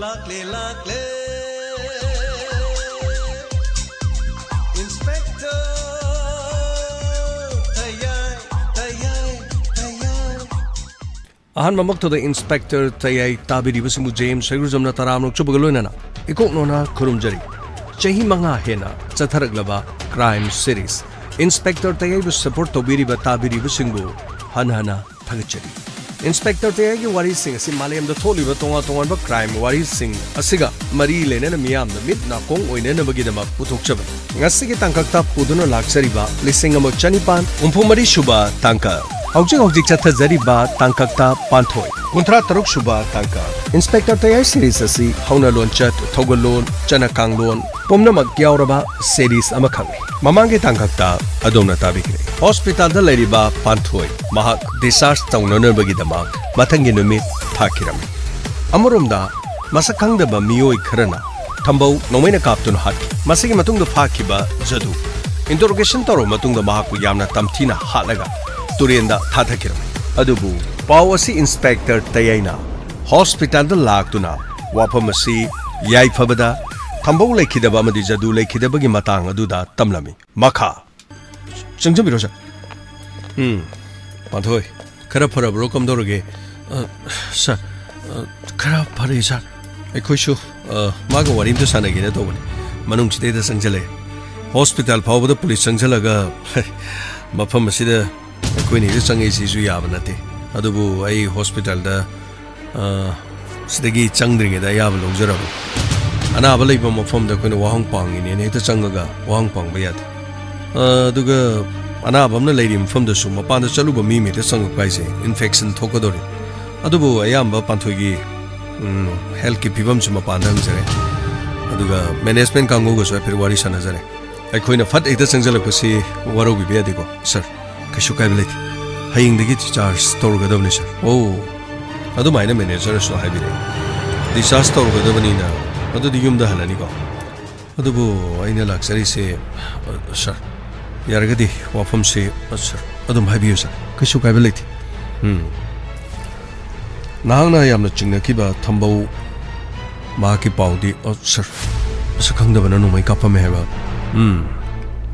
lakle lakle Inspector Tayay Tayay Tayay Ahan mamak to the Inspector Tayay tabiri basimu James Sayruzamna taramnok chubagaloinana ikok nona kurumjari Chahi manga hena chatharaglaba crime series Inspector Tayay bu support tobiri ba tabiri basingu hanhana thagachari Inspector Tayay ki wari sing asi malayam da tholi ba tonga tonga ba crime wari sing asiga mari lene na miyam na mit na kong oine na bagi dama putok chaba ngasi ki tangkakta puduna laksari ba lising amo chanipan mari shuba tangka Hawjik chathajari ba tangkakta panthoi kunthra taruk shuba tangka Inspector Tayay series asi hauna lonchat thogalon chanakanglon pomnamak yauraba series amakhang mamangi tangkakta adomna tabikre hospital da leriba panthoi mahak discharge taunanabagi dama mathangi numit thakirami amoromda masakhangda ba miyoi kharana thambau nomaina kaptun hat masigi matungda phakiba jadu interrogation taro matungda mahakku yamna tamthina halaga Turienda Tathakirame. Adubu, Pawasi Inspector Tayayna, Hospital the Laktuna, Wapamasi, Yai Fabada, Tambo Lakidaba Madijadu Lakidabagi Matang Aduda, Tamlami, Maka. Changjabirosa. Panthoi, Karapara Brokam Dorage, sir, Karaparisa. I kushu, Maga Warim to Sanagin at Owen, Manung Chita Sanjale, Hospital Power the Police Sanjalaga, Mapamasida. Queen is a Yavanati. Adubu, a hospital the Stegi Changring at Ayav Logzerabo. And I believe from the Queen of Wang Pong in Nata Changaga, Wang Pong Bayat. Duga, an album the lady from the Sum upon the Chaluba Mimi, the song of Paise, infection Tokadori. Adubu, Ayamba Pantogi, Helki Pivum Sumapandangere. Aduga, Management Kango, so I pay Wari Sanazare. I queen of Fat Eta Sanzalapusi, Warobi Biadigo, sir. Kashukability. Haying the git charge store gadovnisha. Oh, Adumina manager so heavy. Disaster gadovanina. Adu the yum the halanigo. Adubu, I know luxury say, sir. Yaragadi, Wafum say, sir. Adum Habiusa. Kashukability. Now I am the Chingakiba Tambo Maki Paudi, sir. Sakang the banana make up a meheva.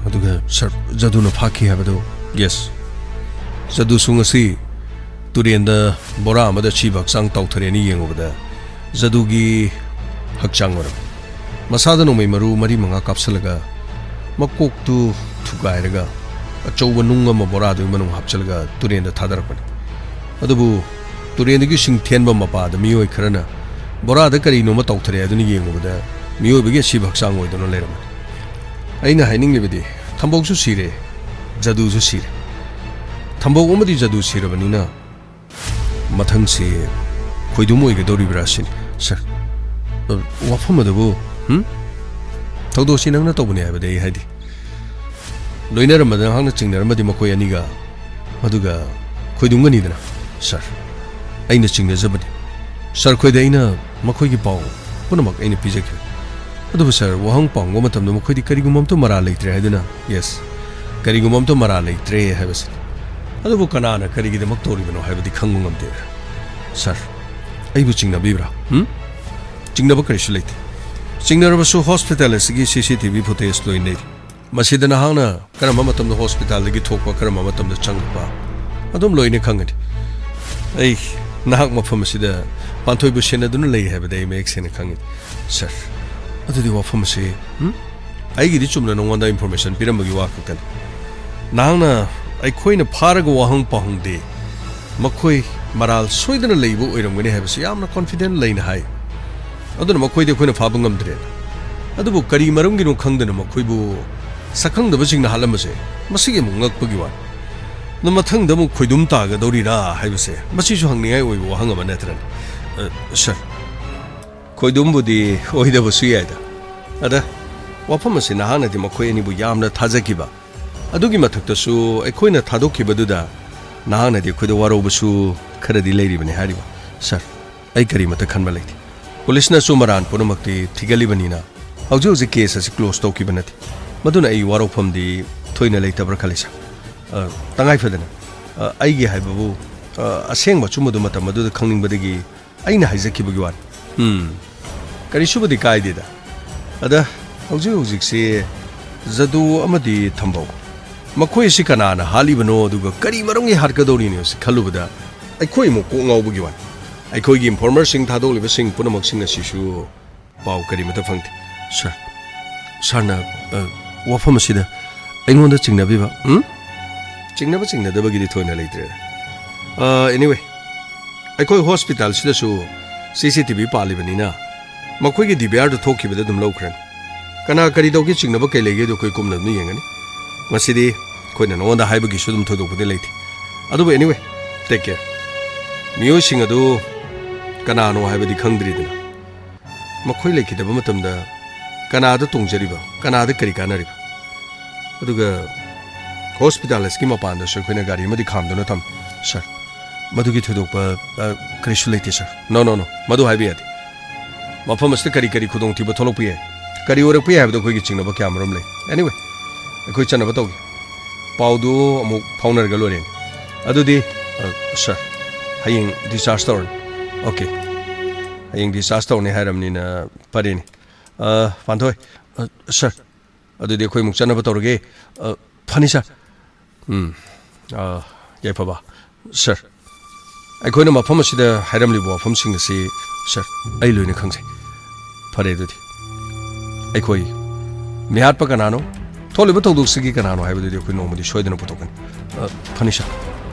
Aduga, sir. Zaduna Paki Habado. Yes. Sadu Sungasi Turienda Bora Mother Chibak Sang Tautareni over there. Zadugi Hakchangor Masada no Maru Marimanga Kapsalaga Makok to Gairaga a Chovanunga Maborado Manu Hapchalaga Turienda Tadarpan Adabu Turienda Gishing Tenba Mapa, the Mio Karana Bora the Karino Matautari Aduni over there. Mio Bigas Chibak Sang with the Leram. Aina Hining Lividi Tambosu Sire. Jadu Sir Tambo Umadi Jadu Siravanina Matansi Koidumo Dori Brasin, sir. Wafamadabu, Todo Sinanga Tobune have a day had. Loina Madan Ching Ramadimakoyaniga Maduga Koidunganidana, sir. Aina Ching the Zabadi. Sir Koidaina Makoyi Pong, Punamak any Pizak. Adu sir, Wahang Pong, Womatam no Makodi Karigumam to Mara later, Hadina, yes. Karigumam to Marale, Trey Havas. Adabu Kanana, Karigi the Maktori, no have the Kangum there. Sir, I was Chingna Bibra, Chingabakarish late. Chingarabasu Hospital is CCTV protest to in it. Masidanahana, Karamamatam the hospital, the Gitokwa Karamamatam the Changpa. Adam Loine Kangat. Eh, Nahakma Famasida, Pantoy Bushena don't lay have a day makes any Kangat. Sir, what did you want from say? I get it from no wonder information, Piramagiwaka. Nana, I coin a parago wahang pahung day. Makoi, Maral, Sweden a label, when I have a say, I'm not confident lane high. I don't know Makoi the Queen of Habungam dread. Adabu Kari Marungino Kangdan Makuibu, Sakang the Vishing Halamase, Masigam Nakpugiwan. No Matang the Mukuidum Taga Dorida, I will say, Masishu hung the eye with Wahanga Manetran. Sir Koidumbu di Oida was Sueda. Ada Wapamas in a Hana de Makoini Buyamna Tazakiba. Adugima took the su, a coin at Tadoki Baduda. Nahana de Kudawaro Basu, Karadi lady when Hariba. Sir, I carry Mata Kanmalate. Polisna Sumaran, Ponomakti, Tigalibanina. How was the case as a close to Kibanati? Maduna, you are from the Toina later Bracalisa. Tangai Fedena. I gave a saying what Sumadu Mata Madu the Kanging Badigi. I know Hizaki Buguan. ꯀꯔꯤꯁꯨꯕꯨꯗꯤ ꯀꯥꯏꯗꯦꯗ ꯑꯗ ꯍꯧꯖꯤꯛ ꯁꯤ ꯖꯗꯨ ꯑꯃꯗꯤ ꯊꯝꯕꯧ ꯃꯈꯣꯏ ꯑꯁꯤ ꯀꯅꯥꯅ ꯍꯥꯠꯂꯤꯕꯅꯣ ꯑꯗꯨꯒ ꯀꯔꯤ ꯃꯔꯝꯒꯤ ꯍꯥꯠꯀꯗꯧꯔꯤꯅꯣ ꯁꯤ ꯈꯜꯂꯨꯕꯗ ꯑꯩꯈꯣꯏ ꯑꯃꯨꯛ ꯀꯣꯛ ꯉꯥꯎꯕꯒꯤ ꯋꯥꯅꯤ ꯑꯩꯈꯣꯏꯒꯤ ꯏꯟꯐꯣꯔꯃꯔꯁꯤꯡ ꯊꯥꯗꯣꯛꯂꯤꯕꯁꯤꯡ ꯄꯨꯝꯅꯃꯛꯁꯤꯡ ꯑꯁꯤꯁꯨ ꯄꯥꯎ ꯀꯔꯤꯃꯠꯇ ꯐꯪꯗꯦ ꯁꯥꯔꯅ ꯋꯥꯐꯝ ꯑꯁꯤꯗ ꯑꯩꯉꯣꯟꯗ ꯆꯤꯡꯅꯕꯤꯕ ꯆꯤꯡꯅꯗꯕꯒꯤꯗꯤ ꯊꯣꯏꯅ ꯂꯩꯇ꯭ꯔꯦ ꯑꯦꯅꯤꯋꯦ ꯑꯩꯈꯣꯏ ꯍꯣꯁꯄꯤꯇꯥꯜꯁꯤꯗꯁꯨ CCTV ꯄꯥꯜꯂꯤꯕꯅꯤꯅ ꯃꯈꯣꯏꯒꯤ DVRꯗ ꯊꯣꯛꯈꯤꯕꯗ ꯑꯗꯨꯝ ꯂꯧꯈ꯭ꯔꯅꯤ ꯀꯅꯥ ꯀꯔꯤ ꯇꯧꯒꯦ ꯆꯤꯡꯅꯕ ꯀꯩ ꯂꯩꯒꯦꯗꯣ ꯑꯩꯈꯣꯏ ꯀꯨꯝꯅ ꯑꯗꯨꯝ ꯌꯦꯡꯒꯅꯤ ꯃꯁꯤꯗꯤ ꯑꯩꯈꯣꯏꯅ ꯅꯉꯣꯟꯗ ꯍꯥꯏꯕꯒꯤꯁꯨ ꯑꯗꯨꯝ ꯊꯣꯏꯗꯣꯛꯄꯗꯤ ꯂꯩꯇꯦ ꯑꯗꯨꯕꯨ ꯑꯦꯅꯤꯋꯦ ꯇꯦꯛ ꯀꯦꯌꯔ ꯃꯤꯑꯣꯏꯁꯤꯡ ꯑꯗꯨ ꯀꯅꯥꯅꯣ ꯍꯥꯏꯕꯗꯤ ꯈꯪꯗ꯭ꯔꯤꯗꯅ ꯃꯈꯣꯏ ꯂꯩꯈꯤꯗꯕ ꯃꯇꯝꯗ ꯀꯅꯥꯗ ꯇꯣꯡꯖꯔꯤꯕ ꯀꯅꯥꯗ ꯀꯔꯤ ꯀꯥꯟꯅꯔꯤꯕ ꯑꯗꯨꯒ ꯍꯣꯁꯄꯤꯇꯥꯜ ꯑꯁꯤꯒꯤ ꯃꯄꯥꯟꯗꯁꯨ ꯑꯩꯈꯣꯏꯅ ꯒꯥꯔꯤ ꯑꯃꯗꯤ ꯈꯥꯝꯗꯨꯅ ꯊꯝꯃꯤ ꯁꯥꯔ ꯃꯗꯨꯒꯤ ꯊꯣꯏꯗꯣꯛꯄ ꯀꯔꯤꯁꯨ ꯂꯩꯇꯦ ꯁꯥꯔ ꯅꯣ ꯃꯗꯨ ꯍꯥꯏꯕ ꯌꯥꯗꯦ ꯃꯐꯝ ꯑꯁꯤꯗ ꯀꯔꯤ ꯈꯨꯗꯣꯡꯊꯤꯕ ꯊꯣꯛꯂꯛꯄ ꯌꯥꯏ ꯀꯔꯤ ꯑꯣꯏꯔꯛꯄ ꯌꯥꯏ ꯍꯥꯏꯕꯗꯣ ꯑꯩꯈꯣꯏꯒꯤ ꯆꯤꯡꯅꯕ ꯀꯌꯥ ꯃꯔꯨꯝ ꯂꯩ ꯑꯦꯅꯤꯋꯦ ꯑꯩꯈꯣꯏ ꯆꯠꯅꯕ ꯇꯧꯒꯦ ꯄꯥꯎꯗꯨ ꯑꯃꯨꯛ ꯐꯥꯎꯅꯔꯒ ꯂꯣꯏꯔꯦꯅꯤ ꯑꯗꯨꯗꯤ ꯁꯥꯔ ꯍꯌꯦꯡ ꯗꯤꯁꯆꯥꯔꯖ ꯇꯧꯔꯅꯤ ꯑꯣꯀꯦ ꯍꯌꯦꯡ ꯗꯤꯁꯆꯥꯔꯖ ꯇꯧꯔꯅꯤ ꯍꯥꯏꯔꯕꯅꯤꯅ ꯐꯔꯦꯅꯤ ꯄꯥꯟꯊꯣꯏ ꯁꯥꯔ ꯑꯗꯨꯗꯤ ꯑꯩꯈꯣꯏ ꯑꯃꯨꯛ ꯆꯠꯅꯕ ꯇꯧꯔꯒꯦ ꯐꯅꯤ ꯁꯥꯔ ꯌꯥꯏꯐꯕ ꯁꯥꯔ ꯑꯩꯈꯣꯏꯅ ꯃꯐꯝ ꯑꯁꯤꯗ ꯍꯥꯏꯔꯝꯂꯤꯕ ꯋꯥꯐꯝꯁꯤꯡ ꯑꯁꯤ ꯁꯥꯔ ꯑꯩ ꯂꯣꯏꯅ ꯈꯪꯖꯩ ꯐꯔꯦ ꯑꯗꯨꯗꯤ ꯑꯩꯈꯣꯏ ꯃꯤꯍꯥꯠꯄ ꯀꯅꯥꯅꯣ ꯊꯣꯛꯂꯤꯕ ꯊꯧꯗꯣꯛꯁꯤꯒꯤ ꯀꯅꯥꯅꯣ ꯍꯥꯏꯕꯗꯨꯗꯤ ꯑꯩꯈꯣꯏ ꯅꯣꯡꯃꯗꯤ ꯁꯣꯏꯗꯅ ꯄꯨꯊꯣꯛꯀꯅꯤ ꯐꯅꯤ ꯁꯥꯔ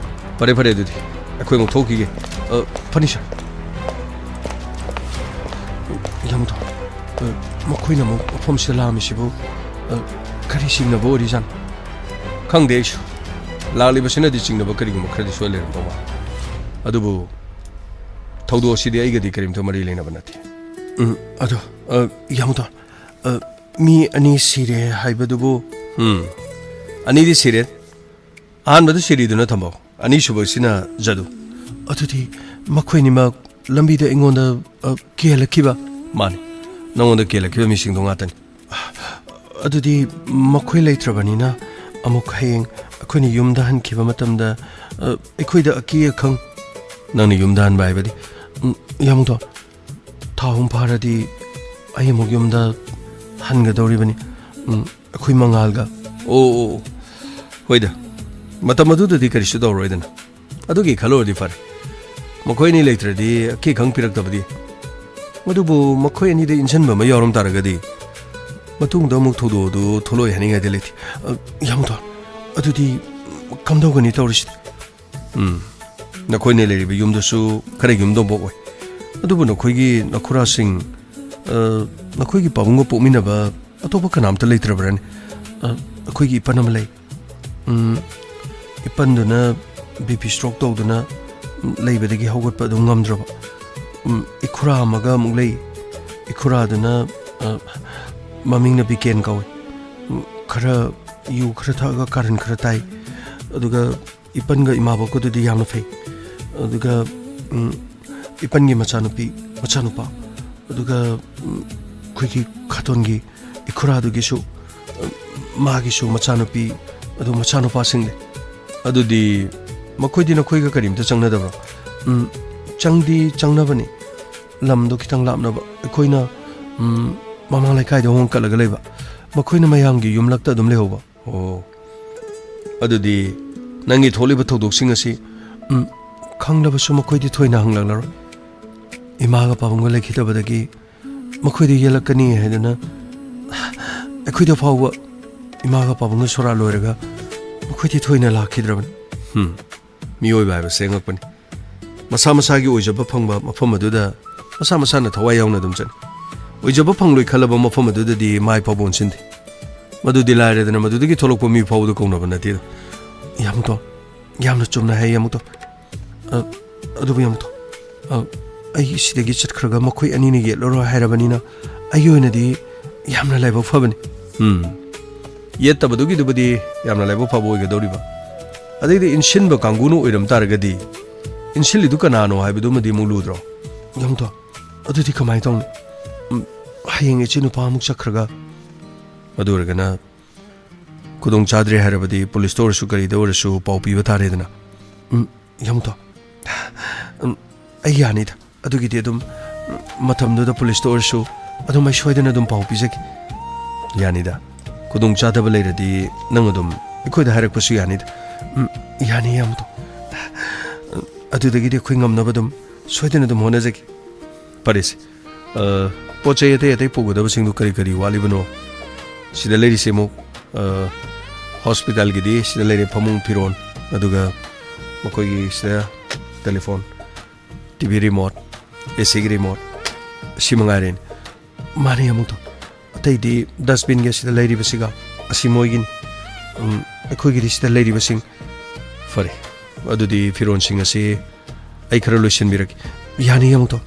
ꯐꯔꯦ ꯑꯗꯨꯗꯤ ꯑꯩꯈꯣꯏ ꯑꯃꯨꯛ ꯊꯣꯛꯈꯤꯒꯦ ꯐꯅꯤ ꯁꯥꯔ ꯌꯥꯝꯊꯣ ꯃꯈꯣꯏꯅ ꯑꯃꯨꯛ ꯃꯐꯝꯁꯤꯗ ꯂꯥꯛꯑꯝꯃꯤꯁꯤꯕꯨ ꯀꯔꯤ ꯆꯤꯡꯅꯕ ꯑꯣꯏꯔꯤꯖꯥꯠꯅꯣ ꯈꯪꯗꯦ ꯑꯩꯁꯨ ꯂꯥꯛꯂꯤꯕꯁꯤꯅꯗꯤ ꯆꯤꯡꯅꯕ ꯀꯔꯤꯒꯨꯝꯕ ꯈꯔꯗꯤ ꯁꯣꯏ ꯂꯩꯔꯝꯗꯧ ꯃꯥꯜꯂꯤ ꯑꯗꯨꯕꯨ ꯊꯧꯗꯣꯛ ꯑꯁꯤꯗꯤ ꯑꯩꯒꯗꯤ ꯀꯔꯤꯝꯇ ꯃꯔꯤ ꯂꯩꯅꯕ ꯅꯠꯇꯦ ꯑꯗꯣ ꯌꯥꯝꯊꯣ ꯃꯤ ꯑꯅꯤ ꯁꯤꯔꯦ ꯍꯥꯏꯕꯗꯨꯕꯨ ꯑꯅꯤꯗꯤ ꯁꯤꯔꯦ ꯑꯍꯥꯟꯕꯗ ꯁꯤꯔꯤꯗꯨꯅ ꯊꯝꯕꯧ ꯑꯅꯤꯁꯨꯕꯁꯤꯅ ꯖꯗꯨ ꯑꯗꯨꯗꯤ ꯃꯈꯣꯏꯅꯤꯃꯛ ꯂꯝꯕꯤꯗ ꯑꯩꯉꯣꯟꯗ ꯀꯦꯜꯂꯛꯈꯤꯕ ꯃꯥꯅꯤ ꯅꯉꯣꯟꯗ ꯀꯦꯜꯂꯛꯈꯤꯕ ꯃꯤꯁꯤꯡꯗꯣ ꯉꯥꯛꯇꯅꯤ ꯑꯗꯨꯗꯤ ꯃꯈꯣꯏ ꯂꯩꯇ꯭ꯔꯕꯅꯤꯅ ꯑꯃꯨꯛ ꯍꯌꯦꯡ ꯑꯩꯈꯣꯏꯅ ꯌꯨꯝꯗ ꯍꯟꯈꯤꯕ ꯃꯇꯝꯗ ꯑꯩꯈꯣꯏꯗ ꯑꯀꯤ ꯑꯈꯪ ꯅꯪꯅ ꯌꯨꯝꯗ ꯍꯟꯕ ꯍꯥꯏꯕꯗꯤ ꯌꯥꯝꯊꯣ ꯊꯥ ꯑꯍꯨꯝ ꯐꯥꯔꯗꯤ ꯑꯩ ꯑꯃꯨꯛ ꯌꯨꯝꯗ ꯍꯟꯒꯗꯧꯔꯤꯕꯅꯤ ꯑꯩꯈꯣꯏ ꯃꯉꯥꯜꯒ ꯑꯣ ꯍꯣꯏꯗ ꯃꯇꯝ ꯑꯗꯨꯗꯗꯤ ꯀꯔꯤꯁꯨ ꯇꯧꯔꯣꯏꯗꯅ ꯑꯗꯨꯒꯤ ꯈꯜꯂꯨꯔꯗꯤ ꯐꯔꯦ ꯃꯈꯣꯏ ꯑꯅꯤ ꯂꯩꯇ꯭ꯔꯗꯤ ꯑꯀꯤ ꯑꯈꯪ ꯄꯤꯔꯛꯇꯕꯗꯤ ꯑꯗꯨꯕꯨ ꯃꯈꯣꯏ ꯑꯅꯤꯗ ꯏꯟꯁꯤꯟꯕ ꯑꯃ ꯌꯥꯎꯔꯝ ꯇꯥꯔꯒꯗꯤ ꯃꯇꯨꯡꯗ ꯑꯃꯨꯛ ꯊꯧꯗꯣꯛ ꯑꯗꯨ ꯊꯣꯛꯂꯛꯑꯣꯏ ꯍꯥꯏꯅꯤꯡꯉꯥꯏꯗꯤ ꯂꯩꯇꯦ ꯌꯥꯝꯊꯣ ꯑꯗꯨꯗꯤ ꯀꯝꯗꯧꯒꯅꯤ ꯇꯧꯔꯤꯁꯤ ꯅꯈꯣꯏꯅ ꯂꯩꯔꯤꯕ ꯌꯨꯝꯗꯨꯁꯨ ꯈꯔ ꯌꯨꯝꯗꯣꯡꯕ ꯑꯣꯏ ꯑꯗꯨꯕꯨ ꯅꯈꯣꯏꯒꯤ ꯅꯈꯨꯔꯥꯁꯤꯡ ꯅꯈꯣꯏꯒꯤ ꯄꯥꯕꯨꯡꯒ ꯄꯣꯛꯃꯤꯟꯅꯕ ꯑꯇꯣꯞꯄ ꯀꯅꯥꯝꯇ ꯂꯩꯇ꯭ꯔꯕ꯭ꯔꯅꯤ ꯑꯩꯈꯣꯏꯒꯤ ꯏꯄꯟ ꯑꯃ ꯂꯩ ꯏꯄꯟꯗꯨꯅ BP ꯁ꯭ꯇ꯭ꯔꯣꯛ ꯇꯧꯗꯨꯅ ꯂꯩꯕꯗꯒꯤ ꯍꯧꯒꯠꯄ ꯑꯗꯨꯝ ꯉꯝꯗ꯭ꯔꯕ ꯏꯈꯨꯔꯥ ꯑꯃꯒ ꯑꯃꯨꯛ ꯂꯩ ꯏꯈꯨꯔꯥꯗꯨꯅ ꯃꯃꯤꯡꯅ ꯕꯤꯀꯦꯟ ꯀꯧꯏ ꯈꯔ ꯌꯨ ꯈꯔ ꯊꯛꯑꯒ ꯀꯥꯔꯟ ꯈꯔ ꯇꯥꯏ ꯑꯗꯨꯒ ꯏꯄꯟꯒ ꯏꯃꯥꯕꯣꯛꯀꯗꯨꯗꯤ ꯌꯥꯝꯅ ꯐꯩ ꯑꯗꯨꯒ ꯏꯄꯟꯒꯤ ꯃꯆꯥꯅꯨꯄꯥ ꯑꯗꯨꯒ ꯑꯩꯈꯣꯏꯒꯤ ꯈꯥꯇꯣꯟꯒꯤ ꯏꯈꯨꯔꯥꯗꯨꯒꯤꯁꯨ ꯃꯥꯒꯤꯁꯨ ꯃꯆꯥꯅꯨꯄꯤ ꯑꯗꯨ ꯃꯆꯥꯅꯨꯄꯥꯁꯤꯡ ꯂꯩ ꯑꯗꯨꯗꯤ ꯃꯈꯣꯏꯗꯤ ꯅꯈꯣꯏꯒ ꯀꯔꯤꯝꯇ ꯆꯪꯅꯗꯕ꯭ꯔꯣ ꯆꯪꯗꯤ ꯆꯪꯅꯕꯅꯤ ꯂꯝꯗꯣ ꯈꯤꯇꯪ ꯂꯥꯞꯅꯕ ꯑꯩꯈꯣꯏꯅ ꯃꯃꯥꯡ ꯂꯩꯀꯥꯏꯗ ꯍꯣꯡꯀꯠꯂꯒ ꯂꯩꯕ ꯃꯈꯣꯏꯅ ꯃꯌꯥꯝꯒꯤ ꯌꯨꯝꯂꯛꯇ ꯑꯗꯨꯝ ꯂꯩꯍꯧꯕ ꯑꯣ ꯑꯗꯨꯗꯤ ꯅꯪꯒꯤ ꯊꯣꯛꯂꯤꯕ ꯊꯧꯗꯣꯛꯁꯤꯡ ꯑꯁꯤ ꯈꯪꯂꯕꯁꯨ ꯃꯈꯣꯏꯗꯤ ꯊꯣꯏꯅ ꯍꯪꯂꯛꯂꯔꯣꯏ ꯏꯃꯥꯒ ꯄꯥꯕꯨꯡꯒ ꯂꯩꯈꯤꯗꯕꯗꯒꯤ ꯃꯈꯣꯏꯗꯤ ꯌꯦꯜꯂꯛꯀꯅꯤ ꯍꯥꯏꯗꯅ ꯑꯩꯈꯣꯏꯗ ꯐꯥꯎꯕ ꯏꯃꯥꯒ ꯄꯥꯕꯨꯡꯒ ꯁꯣꯔꯥ ꯂꯣꯏꯔꯒ ꯃꯈꯣꯏꯗꯤ ꯊꯣꯏꯅ ꯂꯥꯛꯈꯤꯗ꯭ꯔꯕꯅꯤ ꯃꯤꯑꯣꯏꯕ ꯍꯥꯏꯕꯁꯦ ꯑꯉꯛꯄꯅꯤ ꯃꯁꯥ ꯃꯁꯥꯒꯤ ꯑꯣꯏꯖꯕ ꯐꯪꯕ ꯃꯐꯝ ꯑꯗꯨꯗ ꯃꯁꯥ ꯃꯁꯥꯅ ꯊꯋꯥꯏ ꯌꯥꯎꯅ ꯑꯗꯨꯝ ꯆꯠꯅꯤ ꯑꯣꯏꯖꯕ ꯐꯪꯂꯣꯏ ꯈꯜꯂꯕ ꯃꯐꯝ ꯑꯗꯨꯗꯗꯤ ꯃꯥꯏ ꯐꯥꯎꯕ ꯑꯣꯟꯁꯤꯟꯗꯦ ꯃꯗꯨꯗꯤ ꯂꯥꯏꯔꯗꯅ ꯃꯗꯨꯗꯒꯤ ꯊꯣꯛꯂꯛꯄ ꯃꯤ ꯐꯥꯎꯕꯗ ꯀꯧꯅꯕ ꯅꯠꯇꯦꯗ ꯌꯥꯝꯅ ꯆꯨꯝꯅ ꯍꯥꯏ ꯌꯥꯝꯊꯣ ꯑꯗꯨꯕꯨ ꯌꯥꯝꯊꯣ ꯑꯩ ꯁꯤꯗꯒꯤ ꯆꯠꯈ꯭ꯔꯒ ꯃꯈꯣꯏ ꯑꯅꯤꯅ ꯌꯦꯠꯂꯔꯣꯏ ꯍꯥꯏꯔꯕꯅꯤꯅ ꯑꯩꯒꯤ ꯑꯣꯏꯅꯗꯤ ꯌꯥꯝꯅ ꯂꯥꯏꯕꯛ ꯐꯕꯅꯤ ꯌꯦꯠꯇꯕꯗꯨꯒꯤꯗꯨꯕꯨꯗꯤ ꯌꯥꯝꯅ ꯂꯥꯏꯕꯛ ꯐꯕ ꯑꯣꯏꯒꯗꯧꯔꯤꯕ ꯑꯗꯩꯗꯤ ꯏꯟꯁꯤꯟꯕ ꯀꯥꯡꯕꯨꯅ ꯑꯣꯏꯔꯝ ꯇꯥꯔꯒꯗꯤ ꯏꯟꯁꯤꯜꯂꯤꯗꯨ ꯀꯅꯥꯅꯣ ꯍꯥꯏꯕꯗꯨꯃꯗꯤ ꯑꯃꯨꯛ ꯂꯨꯗ꯭ꯔꯣ ꯌꯥꯝꯊꯣ ꯑꯗꯨꯗꯤ ꯀꯃꯥꯏꯅ ꯇꯧꯅꯤ ꯍꯌꯦꯡ ꯏꯆꯦ ꯅꯨꯄꯥ ꯑꯃꯨꯛ ꯆꯠꯈ꯭ꯔꯒ ꯑꯗꯨ ꯑꯣꯏꯔꯒꯅ ꯈꯨꯗꯣꯡ ꯆꯥꯗ꯭ꯔꯦ ꯍꯥꯏꯔꯕꯗꯤ ꯄꯨꯂꯤꯁꯇ ꯑꯣꯏꯔꯁꯨ ꯀꯔꯤꯗ ꯑꯣꯏꯔꯁꯨ ꯄꯥꯎ ꯄꯤꯕ ꯇꯥꯔꯦꯗꯅ ꯌꯥꯝꯊꯣ ꯑꯩ ꯌꯥꯅꯤꯗ ꯑꯗꯨꯒꯤꯗꯤ ꯑꯗꯨꯝ ꯃꯇꯝꯗꯨꯗ ꯄꯨꯂꯤꯁꯇ ꯑꯣꯏꯔꯁꯨ ꯑꯗꯨꯝ ꯑꯩ ꯁꯣꯏꯗꯅ ꯑꯗꯨꯝ ꯄꯥꯎ ꯄꯤꯖꯒꯦ ꯌꯥꯅꯤꯗ ꯈꯨꯗꯣꯡ ꯆꯥꯗꯕ ꯂꯩꯔꯗꯤ ꯅꯪ ꯑꯗꯨꯝ ꯑꯩꯈꯣꯏꯗ ꯍꯥꯏꯔꯛꯄꯁꯨ ꯌꯥꯅꯤꯗ ꯌꯥꯅꯤ ꯏꯌꯥꯝꯕꯗꯣ ꯑꯗꯨꯗꯒꯤꯗꯤ ꯑꯩꯈꯣꯏ ꯉꯝꯅꯕ ꯑꯗꯨꯝ ꯁꯣꯏꯗꯅ ꯑꯗꯨꯝ ꯍꯣꯠꯅꯖꯒꯦ ꯐꯔꯦꯁꯦ ꯄꯣꯠ ꯆꯩ ꯑꯇꯩ ꯑꯇꯩ ꯄꯨꯒꯗꯕꯁꯤꯡꯗꯨ ꯀꯔꯤ ꯀꯔꯤ ꯋꯥꯠꯂꯤꯕꯅꯣ ꯁꯤꯗ ꯂꯩꯔꯤꯁꯦ ꯑꯃꯨꯛ ꯍꯣꯁꯄꯤꯇꯥꯜꯒꯤꯗꯤ ꯁꯤꯗ ꯂꯩꯔꯦ ꯐꯃꯨꯡ ꯐꯤꯔꯣꯟ ꯑꯗꯨꯒ ꯃꯈꯣꯏꯒꯤ ꯁꯤꯗ ꯇꯦꯂꯤꯐꯣꯟ ꯇꯤꯚꯤ ꯔꯤꯃꯣꯠ ꯑꯦꯁꯤꯒꯤ ꯔꯤꯃꯣꯠ ꯁꯤ ꯃꯉꯥꯏꯔꯦꯅꯦ ꯃꯥꯅꯦ ꯑꯃꯨꯛꯇꯣ ꯑꯇꯩꯗꯤ ꯗꯁꯕꯤꯟꯒꯤ ꯁꯤꯗ ꯂꯩꯔꯤꯕꯁꯤꯒ ꯑꯁꯤ ꯃꯣꯏꯒꯤꯅꯤ ꯑꯩꯈꯣꯏꯒꯤꯗꯤ ꯁꯤꯗ ꯂꯩꯔꯤꯕꯁꯤꯡ ꯐꯔꯦ ꯑꯗꯨꯗꯤ ꯐꯤꯔꯣꯟꯁꯤꯡ ꯑꯁꯤ ꯑꯩ ꯈꯔ ꯂꯣꯏꯁꯤꯟꯕꯤꯔꯒꯦ ꯌꯥꯅꯤ ꯑꯃꯨꯛꯇꯣ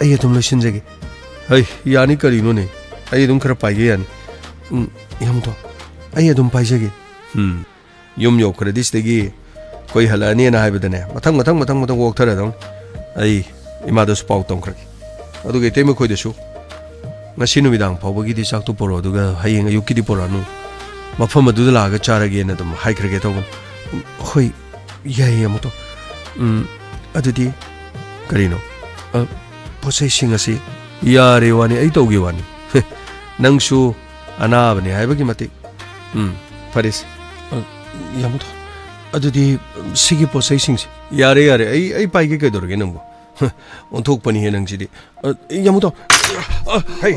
ꯑꯩ ꯑꯗꯨꯝ ꯂꯣꯏꯁꯤꯟꯖꯒꯦ ꯍꯩ ꯌꯥꯅꯤ ꯀꯔꯤꯅꯣꯅꯦ ꯑꯩ ꯑꯗꯨꯝ ꯈꯔ ꯄꯥꯏꯒꯦ ꯌꯥꯅꯤ ꯌꯥꯝꯇꯣ ꯑꯩ ꯑꯗꯨꯝ ꯄꯥꯏꯖꯒꯦ ꯌꯨꯝ ꯌꯧꯈ꯭ꯔꯗꯤ ꯁꯤꯗꯒꯤ ꯑꯩꯈꯣꯏ ꯍꯜꯂꯛꯑꯅꯤꯅ ꯍꯥꯏꯕꯗꯅꯦ ꯃꯊꯪ ꯋꯣꯛꯊꯔꯗꯧꯅꯤ ꯑꯩ ꯏꯃꯥꯗꯁꯨ ꯄꯥꯎ ꯇꯝꯈ꯭ꯔꯒꯦ ꯑꯗꯨꯒ ꯏꯇꯩꯃ ꯈꯣꯏꯗꯁꯨ ꯉꯁꯤ ꯅꯨꯃꯤꯗꯥꯡ ꯐꯥꯎꯕꯒꯤꯗꯤ ꯆꯥꯛꯇꯨ ꯄꯣꯔꯛꯑꯣ ꯑꯗꯨꯒ ꯍꯌꯦꯡ ꯑꯌꯨꯛꯀꯤꯗꯤ ꯄꯣꯔꯛꯑꯅꯨ ꯃꯐꯝ ꯑꯗꯨꯗ ꯂꯥꯛꯑꯒ ꯆꯥꯔꯒꯦꯅ ꯑꯗꯨꯝ ꯍꯥꯏꯈ꯭ꯔꯒꯦ ꯇꯧꯕꯅꯤ ꯍꯣꯏ ꯌꯥꯏꯌꯦ ꯑꯃꯨꯛꯇꯣ ꯑꯗꯨꯗꯤ ꯀꯔꯤꯅꯣ ꯄꯣꯠ ꯆꯩꯁꯤꯡ ꯑꯁꯤ ꯌꯥꯔꯦ ꯋꯥꯅꯤ ꯑꯩ ꯇꯧꯒꯦ ꯋꯥꯅꯤ ꯅꯪꯁꯨ ꯑꯅꯥꯕꯅꯤ ꯍꯥꯏꯕꯒꯤ ꯃꯇꯤꯛ ꯐꯔꯦꯁꯦ ꯌꯥꯝꯃꯨꯊꯣ ꯑꯗꯨꯗꯤ ꯁꯤꯒꯤ ꯄꯣꯠ ꯆꯩꯁꯤꯡꯁꯦ ꯌꯥꯔꯦ ꯑꯩ ꯄꯥꯏꯒꯦ ꯀꯩꯗꯧꯔꯒꯦ ꯅꯪꯕꯨ ꯑꯣꯟꯊꯣꯛꯄꯅꯤꯍꯦ ꯅꯪꯁꯤꯗꯤ ꯌꯥꯝꯃꯨꯊꯣ ꯍꯩ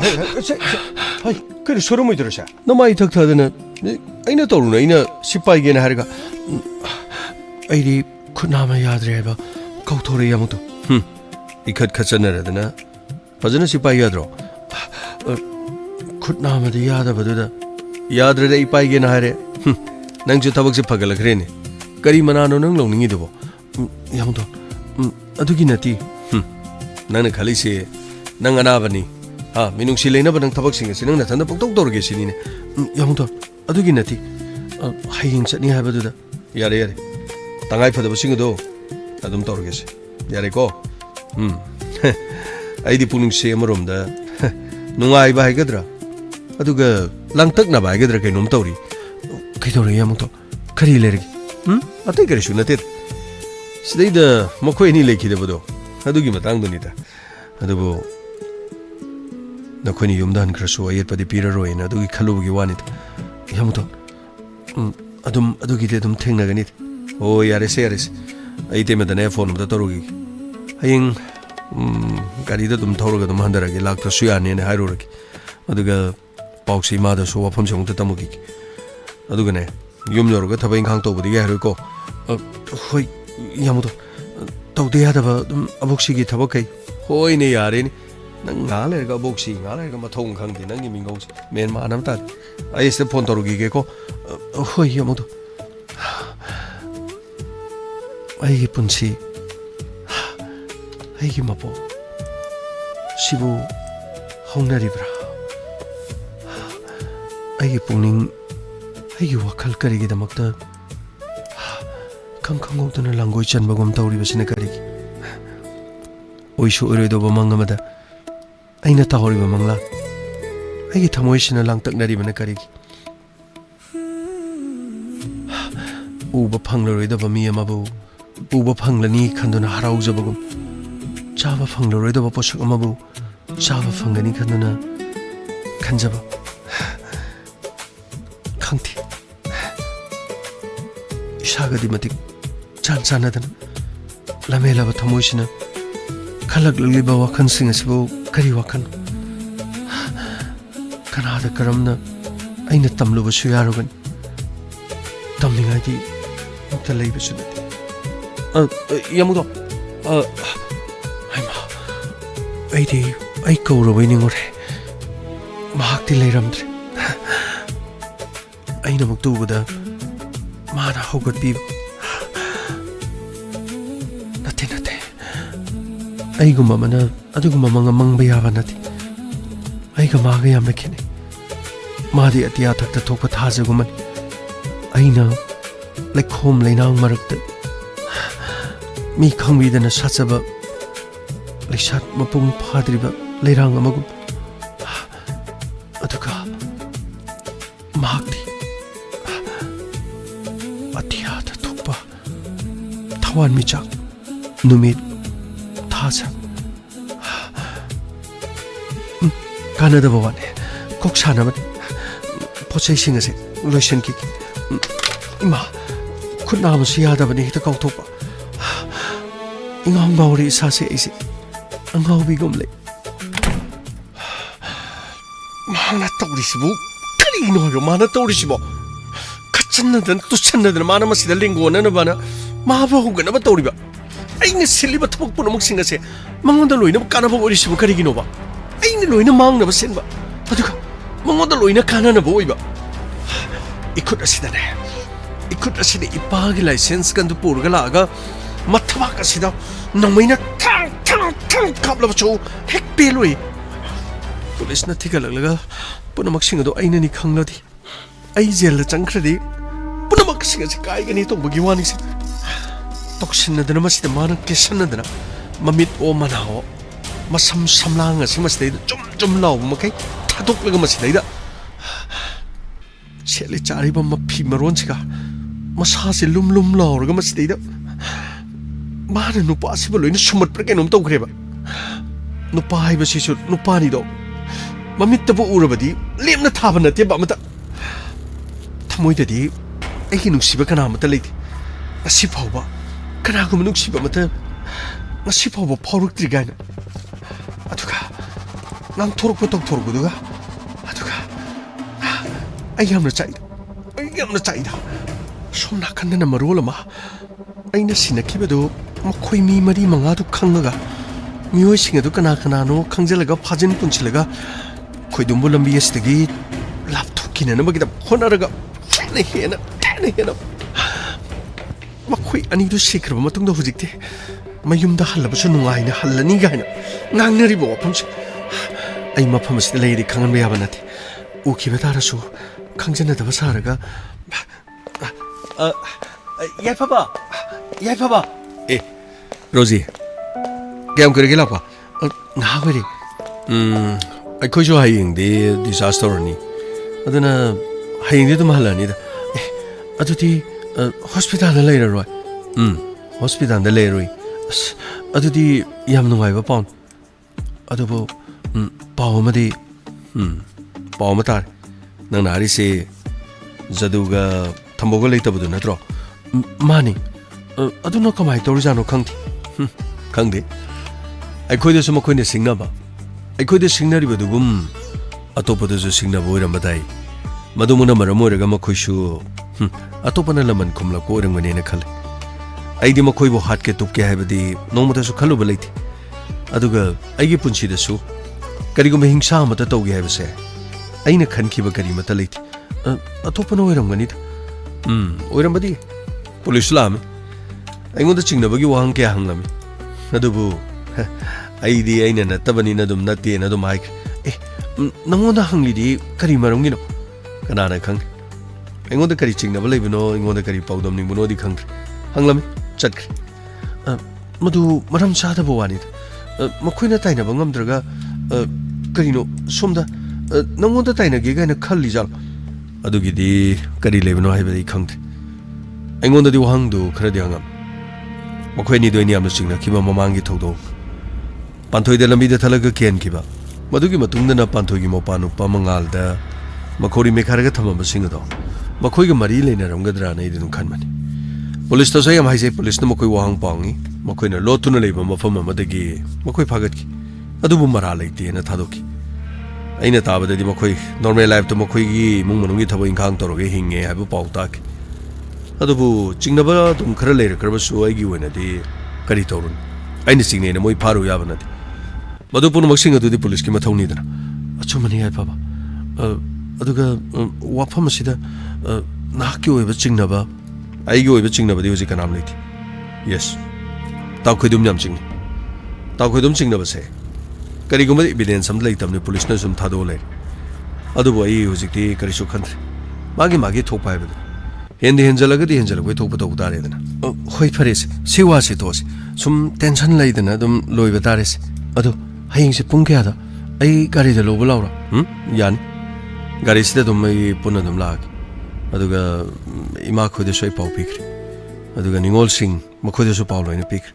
ꯀꯩꯅꯣ ꯁꯣꯔꯝꯃꯣꯏꯗꯣꯏꯔꯣ ꯁꯦ ꯅꯃꯥꯏ ꯊꯛ ꯊꯗꯅ ꯑꯩꯅ ꯇꯧꯔꯨꯅ ꯑꯩꯅ ꯁꯤ ꯄꯥꯏꯒꯦꯅ ꯍꯥꯏꯔꯒ ꯑꯩꯗꯤ ꯈꯨꯠ ꯅꯥꯝꯃ ꯌꯥꯗ꯭ꯔꯦ ꯍꯥꯏꯕ ꯀꯧꯊꯣꯔꯛꯑꯦ ꯌꯥꯝꯃꯨꯊꯣ ꯏꯈꯠ ꯈꯠꯆꯟꯅꯔꯗꯅ ꯐꯖꯅ ꯁꯤ ꯄꯥꯏ ꯌꯥꯗ꯭ꯔꯣ ꯈꯨꯠ ꯅꯥꯝꯃꯗꯤ ꯌꯥꯗꯕꯗꯨꯗ ꯌꯥꯗ꯭ꯔꯗꯤ ꯑꯩ ꯄꯥꯏꯒꯦꯅ ꯍꯥꯏꯔꯦ ꯅꯪꯁꯨ ꯊꯕꯛꯁꯦ ꯐꯒꯠꯂꯛꯈ꯭ꯔꯦꯅꯦ ꯀꯔꯤ ꯃꯅꯥꯅꯣ ꯅꯪ ꯂꯧꯅꯤꯡꯉꯤꯗꯨꯕꯣ ꯌꯥꯝꯃꯨꯊꯣ ꯑꯗꯨꯒꯤ ꯅꯠꯇꯦ ꯅꯪꯅ ꯈꯜꯂꯤꯁꯦ ꯅꯪ ꯑꯅꯥꯕꯅꯤ ꯃꯤꯅꯨꯡꯁꯤ ꯂꯩꯅꯕ ꯅꯪ ꯊꯕꯛꯁꯤꯡ ꯑꯁꯤ ꯅꯪ ꯅꯊꯟꯗ ꯄꯪꯇꯧ ꯇꯧꯔꯒꯦ ꯁꯤꯅꯤꯅꯦ ꯌꯥꯝꯃꯨꯊꯣ ꯑꯗꯨꯒꯤ ꯅꯠꯇꯦ ꯍꯌꯦꯡ ꯆꯠꯅꯤ ꯍꯥꯏꯕꯗꯨꯗ ꯌꯥꯔꯦ ꯇꯉꯥꯏ ꯐꯗꯕꯁꯤꯡ ꯑꯗꯣ ꯑꯗꯨꯝ ꯇꯧꯔꯒꯦꯁꯦ ꯌꯥꯔꯦꯀꯣ ꯑꯩꯗꯤ ꯄꯨꯛꯅꯤꯡꯁꯦ ꯑꯃꯔꯣꯝꯗ ꯅꯨꯡꯉꯥꯏꯕ ꯍꯥꯏꯒꯗ꯭ꯔꯥ ꯑꯗꯨꯒ ꯂꯥꯡꯇꯛꯅꯕ ꯍꯥꯏꯒꯗ꯭ꯔꯥ ꯀꯩꯅꯣꯝ ꯇꯧꯔꯤ ꯀꯩꯗꯧꯔꯒꯦ ꯑꯃꯨꯛꯇꯣ ꯀꯔꯤ ꯂꯩꯔꯒꯦ ꯑꯇꯩ ꯀꯔꯤꯁꯨ ꯅꯠꯇꯦ ꯁꯤꯗꯩꯗ ꯃꯈꯣꯏ ꯑꯅꯤ ꯂꯩꯈꯤꯗꯕꯗꯣ ꯑꯗꯨꯒꯤ ꯃꯇꯥꯡꯗꯨꯅꯤꯗ ꯑꯗꯨꯕꯨ ꯅꯈꯣꯏꯅ ꯌꯨꯝꯗ ꯍꯟꯈ꯭ꯔꯁꯨ ꯑꯌꯦꯠꯄꯗꯤ ꯄꯤꯔꯔꯣꯏꯅ ꯑꯗꯨꯒꯤ ꯈꯜꯂꯨꯕꯒꯤ ꯋꯥꯅꯤꯗ ꯌꯥꯝꯃꯨꯊꯣ ꯑꯗꯨꯝ ꯑꯗꯨꯒꯤꯗꯤ ꯑꯗꯨꯝ ꯊꯦꯡꯅꯒꯅꯤꯗ ꯑꯣ ꯌꯥꯔꯦꯁꯦ ꯑꯩ ꯇꯦꯝꯃꯗꯅꯦ ꯐꯣꯟ ꯑꯝꯇ ꯇꯧꯔꯨꯈꯤꯒꯦ ꯍꯌꯦꯡ ꯒꯥꯔꯤꯗ ꯑꯗꯨꯝ ꯊꯧꯔꯒ ꯑꯗꯨꯝ ꯍꯟꯊꯔꯒꯦ ꯂꯥꯛꯇ꯭ꯔꯁꯨ ꯌꯥꯅꯤꯅ ꯍꯥꯏꯔꯨꯔꯒꯦ ꯑꯗꯨꯒ ꯄꯥꯎꯁꯤ ꯏꯃꯥꯗꯁꯨ ꯋꯥꯐꯝꯁꯦ ꯑꯃꯨꯛꯇ ꯇꯝꯃꯨꯈꯤꯒꯦ ꯑꯗꯨꯒꯅꯦ ꯌꯨꯝ ꯌꯧꯔꯒ ꯊꯕꯛ ꯏꯪꯈꯥꯡ ꯇꯧꯕꯗꯤ ꯌꯥꯔꯣꯏꯀꯣ ꯍꯣꯏ ꯌꯥꯝꯃꯨꯊꯣ ꯇꯧꯗ ꯌꯥꯗꯕ ꯑꯗꯨꯝ ꯑꯕꯣꯛꯁꯤꯒꯤ ꯊꯕꯛꯈꯩ ꯍꯣꯏꯅꯦ ꯌꯥꯔꯦꯅꯦ ꯅꯪ ꯉꯥꯏꯍꯥꯛ ꯂꯩꯔꯒ ꯑꯕꯣꯛꯁꯤ ꯉꯥꯏꯍꯥꯛ ꯂꯩꯔꯒ ꯃꯊꯧ ꯈꯪꯗꯦ ꯅꯪꯒꯤ ꯃꯤꯡꯒꯧꯁꯦ ꯃꯦꯟ ꯃꯥꯟꯅꯕ ꯇꯥꯗꯦ ꯑꯩ ꯁꯤꯗ ꯐꯣꯟ ꯇꯧꯔꯨꯈꯤꯒꯦꯀꯣ ꯍꯣꯏ ꯌꯥꯝꯃꯨꯊꯣ ꯑꯩꯒꯤ ꯄꯨꯟꯁꯤ ꯑꯩꯒꯤ ꯃꯄꯣꯛ ꯁꯤꯕꯨ ꯍꯧꯅꯔꯤꯕ꯭ꯔꯥ ꯑꯩꯒꯤ ꯄꯨꯛꯅꯤꯡ ꯑꯩꯒꯤ ꯋꯥꯈꯜ ꯀꯔꯤꯒꯤꯗꯃꯛꯇ ꯈꯪꯍꯧꯗꯅ ꯂꯥꯡꯒꯣꯏ ꯆꯟꯕꯒꯨꯝ ꯇꯧꯔꯤꯕꯁꯤꯅ ꯀꯔꯤꯒꯤ ꯑꯣꯏꯁꯨ ꯑꯣꯏꯔꯣꯏꯗꯧꯕ ꯃꯪ ꯑꯃꯗ ꯑꯩꯅ ꯇꯥꯍꯧꯔꯤꯕ ꯃꯪꯂꯥꯟ ꯑꯩꯒꯤ ꯊꯃꯣꯏꯁꯤꯅ ꯂꯥꯡꯇꯛꯅꯔꯤꯕꯅ ꯀꯔꯤꯒꯤ ꯎꯕ ꯐꯪꯂꯔꯣꯏꯗꯕ ꯃꯤ ꯑꯃꯕꯨ ꯎꯕ ꯐꯪꯂꯅꯤ ꯈꯟꯗꯨꯅ ꯍꯔꯥꯎꯖꯕꯒꯨꯝ ꯆꯥꯕ ꯐꯪꯂꯔꯣꯏꯗꯕ ꯄꯣꯠꯁꯛ ꯑꯃꯕꯨ ꯆꯥꯕ ꯐꯪꯒꯅꯤ ꯈꯟꯗꯨꯅ ꯈꯟꯖꯕ ꯈꯪꯗꯦ ꯏꯁꯥꯒꯗꯤ ꯃꯇꯤꯛ ꯆꯥꯟꯅꯗꯅ ꯂꯝꯍꯦꯜꯂꯕ ꯊꯃꯣꯏꯁꯤꯅ ꯈꯜꯂꯛꯂꯤꯕ ꯋꯥꯈꯜꯁꯤꯡ ꯑꯁꯤꯕꯨ ꯀꯔꯤ ꯋꯥꯈꯜ ꯀꯅꯥꯗ ꯀꯔꯝꯅ ꯑꯩꯅ ꯇꯝꯂꯨꯕꯁꯨ ꯌꯥꯔꯣꯏꯒꯅꯤ ꯇꯝꯅꯤꯡꯉꯥꯏꯗꯤ ꯑꯝꯇ ꯂꯩꯕꯁꯨ ꯅꯠꯇꯦ ꯌꯥꯝꯃꯨꯊꯣ ꯍꯩꯃꯥ ꯑꯩꯗꯤ ꯑꯩ ꯀꯧꯔꯕꯩ ꯅꯤꯡꯉꯨꯔꯦ ꯃꯍꯥꯛꯇꯤ ꯂꯩꯔꯝꯗ꯭ꯔꯦ ꯑꯩꯅ ꯑꯃꯨꯛ ꯇꯨꯕꯗ ꯃꯥꯅ ꯍꯧꯒꯠꯄꯤꯕ ꯅꯠꯇꯦ ꯑꯩꯒꯨꯝꯕ ꯑꯃꯅ ꯑꯗꯨꯒꯨꯝꯕ ꯃꯪꯕ ꯌꯥꯕ ꯅꯠꯇꯦ ꯑꯩꯒ ꯃꯥꯒ ꯌꯥꯝꯅ ꯈꯦꯠꯅꯩ ꯃꯥꯗꯤ ꯑꯇꯤꯌꯥ ꯊꯛꯇ ꯊꯣꯛꯄ ꯊꯥꯖꯒꯨꯝꯕꯅꯤ ꯑꯩꯅ ꯂꯩꯈꯣꯝ ꯂꯩꯅꯥꯡ ꯃꯔꯛꯇ ꯃꯤ ꯈꯪꯕꯤꯗꯅ ꯁꯥꯠꯆꯕ ꯂꯩꯁꯥꯠ ꯃꯄꯨꯡ ꯐꯥꯗ꯭ꯔꯤꯕ ꯂꯩꯔꯥꯡ ꯑꯃꯒꯨꯝ ꯑꯗꯨꯒ ꯃꯍꯥꯛꯇꯤ ꯑꯇꯤꯌꯥꯗ ꯊꯣꯛꯄ ꯊꯋꯥꯟꯃꯤꯆꯥꯛ ꯅꯨꯃꯤꯠ ꯊꯥꯖ कानदब वाने कोक सानब पोचै सिंग से लोशन की इमा खुद नाम से यादबने हित कौथोप इंगाव गावरी सासे ऐसे अंगावबी गुमले माना तौरिसिबु करिनो हो माना तौरिसिबु खचन्नदन तुचन्नदन माना मसिदा लिंगोननबना माबा हुगनबा तौरिबा अइने सिलिबा थबक पुनमक सिंगसे मंगोंदा लोइना कानाबा ओरिसिबु करिगिनोबा अइने लोइना मांगनबा सेनबा अदुगा मंगोंदा लोइना कानानबा ओइबा इखुट असिदने इखुट असिदे इपागी लाइसेंस कंदु पुरगा लागा मथबाक असिदा नमैना थांग थांग थांग काबलबा चो हेक पेलोइ पुलिस न थिगलगलगा पुनमक सिंगदो अइननि खंगलदि अइ जेल चंख्रदि पुनमक सिंगसे काइगनि तोबगी वानिसे तोक्सिनदना मसिदा मानक केसनदना ममित ओ मनाओ मसम समलांग सिमसदे जुम जुम लाव मकै थादोकलगा मसिदैदा छेले चारिबा मफी मरोनसिगा मसासे लुम लुम लावरगा मसिदैदा माने नुपासिबा लोइना सुमत केनोम तौखरेबा नुपा हाइबसिसु नुपानिदो ममित्तबु उरबदी लेमना थाबा नतेबा अमता थमोइददी अइगी नुक्सिबा कनामता लेते असि फावबा कनागुम नुक्सिबा मता ngasi फावबा फावरक्त्रि गायना अदुगा नाम थोरकपा तौथोरगुदुगा अदुगा अइ यामना चाइदा सोम नाखन्दना मरोल अमा अइना सिनखिबदो मखोइ मी मरी मंगादु खंगगा मियोइ सिंगदु कना कनानो खंजलगा फाजिन पुनसिलगा खोइदुम्बु लंबी असदगी लापथोकिननबगिदा होनरगा हेना मखोइ अनिदु सिख्रबा मतुंगदा हुजिक्ते मयुमदा हल्लबसु नुंगाइना हल्लनी गाइना ngangnaribo wafamse ai mafam asida leiri khangan yaba nate ukiba tarasu khangjanadaba saraga yaifaba Rosie gam kurege lakwa ngaweri aikojo haying de disaster ni adana haying de mahalani da aduti hospital la leiroi hospital da leiroi aduti yam nungaiba paun adubo paw madi paw matar nang nari se zaduga thamboga leitabudu natro mani aduna kamai torijano khangti khangde aikoide suma koine singnaba aikoide singnari badugum atopada ju singnaba oirambadai madumuna maramoiraga makhoisu atopana laman khumla ko orangmane na khale aidi makhoibo hatke tupke haibadi nomata su khaluba leiti aduga aigi punsi da su karigum hingsa mata tawgi haibase aina khankhiba kari mata leiti atopana oirangmani da oirambadi police lam aingoda chingnabagi wahang kya hanglami adubu aidi aina natabani nadum natte nadum haik nangoda hanglidi kari marungino kanana khang aingoda kari chingnaba leibino aingoda kari pawdam ningbuno di khang hanglami chatkri madu maram chada bawani makhoina taina bangamdraga karino somda nangoda taina ge gaina khalli jal adugidi kari leibino haibadi khang aingoda di wahang du kharadi hangam makhoini doini amna chingna kiba mamangi thodo panthoi de lambi de thalaga ken kiba madugi matungda na panthoi gi mopanu pamangal da makhori mekharaga thamam singado makhoi gi mari leina ramgadra nei dinu khanmani police to sayam haise police no makhoi wahang pangi makhoi na lotuna leiba mafam amadagi makhoi phagat ki adubu mara leite na thadoki aina tabada di makhoi normal life to makhoi gi mung manungi thabo inkhang toroge hinge habu pauta ki adubu chingnaba tum khara leira karbasu aigi wena di kari torun aina singne na moi pharu yabana di madupun maksing adu di police ki mathawni dana achumani ai baba aduga wafam sida nakki oiba chingnaba aigi oiba chingnaba di hoji kanam leiti yes taw khoidum nyam chingni taw khoidum chingnaba se kari gumba evidence am leitamni police na sum thado le adubu ai hoji ti kari su khantre magi thokpa hai badu hendi henjalaga di henjalaga thokpa to utare dana hoi phares sewa se tos sum tension lai dana dum loiba tares adu haying se pung kya da ai gari da lobu laura yani gari sida dum ai punna dum lag aduga ima khode soi pau pikri aduga ningol sing makhode su pau loina pikri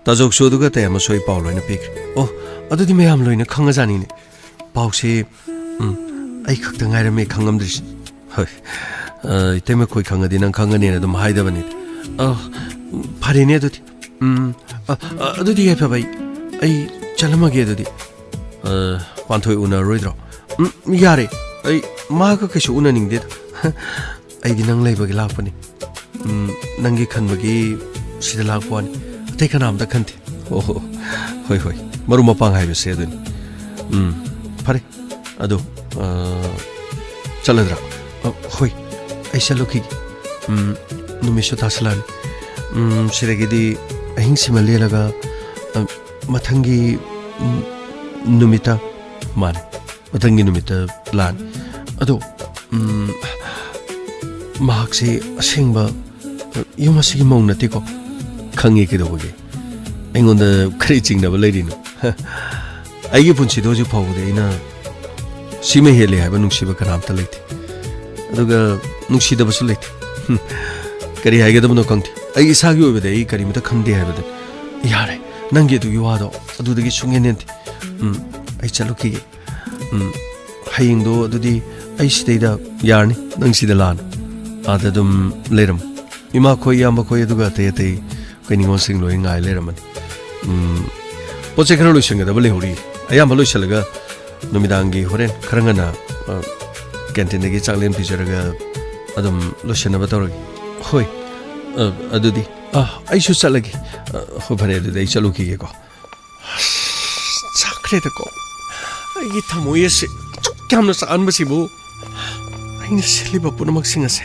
tajok su aduga te ma soi pau loina pikri oh adu di me am loina khanga jani ne पाउसे I खक्ता ngairame khangamdris hoi itema koi khangadi nang khangani na dum haidabani pharine adudi he bai ai chalamage adudi panthoi una roidro yare ai ma ka kesu una ningde ai di nang leibagi lakpani nangi khanbagi sida lakpani te khanam da khanti hoi hoi maruma pang hai se aduni phare ado chaladra hoi ai saloki numisho taslan siragidi ahing simale laga mathangi numita man mathangi numita plan ado mahakse asingba yumasi mong nati ko khangi ki doge engonda khari chingna ba leirino aigi punchi doju phawde ina sime hele haiba nungsiba kanam ta leite aduga nungsi da basu leite kari haige da no kangti ai isagi obede ai kari mata khangde haibada yare nangi du yuado adudagi sungenenti ai chaluki hayingdo adudi ai sideida yarni nangsi da lan ada dum leram ima khoi yamba khoi aduga te te kainingon sing loi ngai leramani poche khara loisanga da bale hori ayamba loisalaga numidangi horen kharangana canteen gi chaklen pijaraga adum loshana batoragi hoi adudi ai su chalagi ho bhare adudi ai chaluki ge ko chakre ta ko ai gi thamoye se kyamna san basibu ai na seliba punamak singa se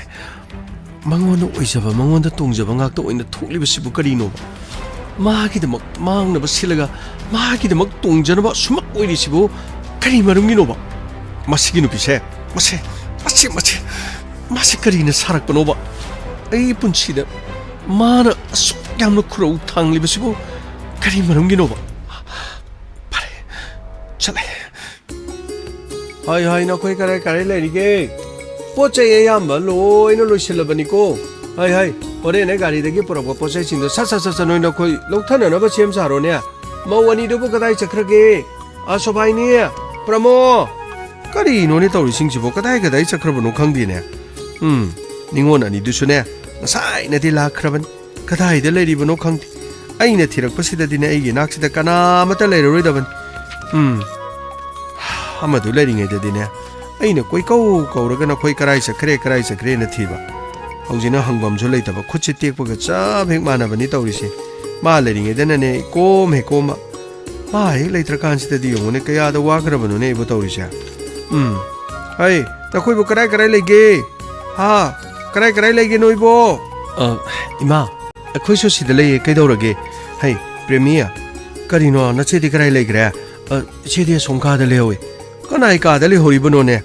mangon oijaba mangon da tongjaba ngak to oina thokli basibu kari no ma gi damak mang na basilaga ma gi damak tongjana ba sumak oiri sibu kari marungi no ba masigi nu pise mase kari na sarak pano ba ai punchi da mana yamno khurau thangli basibu kari marungi no ba pare chale hai na koi kare le ni ge poche ye yamba loi no loiselabani ko hai ore ne gari de gi poro poche chin do sa noi na koi lokthana na ba chem saro ne mawani do bu kadai chakrage asobai ni pramo kari no ni tawri sing jibo kadai chakrabano khangdi ne ningon ani du sune sai na di lakraban kadai de leri bano khangdi ai na thirak pasida dine ai gi naksida kana mata leri roidaban amadu leri ngai de dine ai na koi kau raga na koi karai chakre na thiba haujina hangbam jo leitaba khutchi tekpaga cha bhek mana bani tawri se ma leri ngai de na ne kom he koma ma he leitra kan sida di yongone kaya da wagrabano ne bo tawri se hai ta koi bo karai lege ha karai lege noi bo ima akhoi so sida lei kai dawrage hai premia karino na chedi karai legre chedi songka da lewe kanai ka da le hori bano ne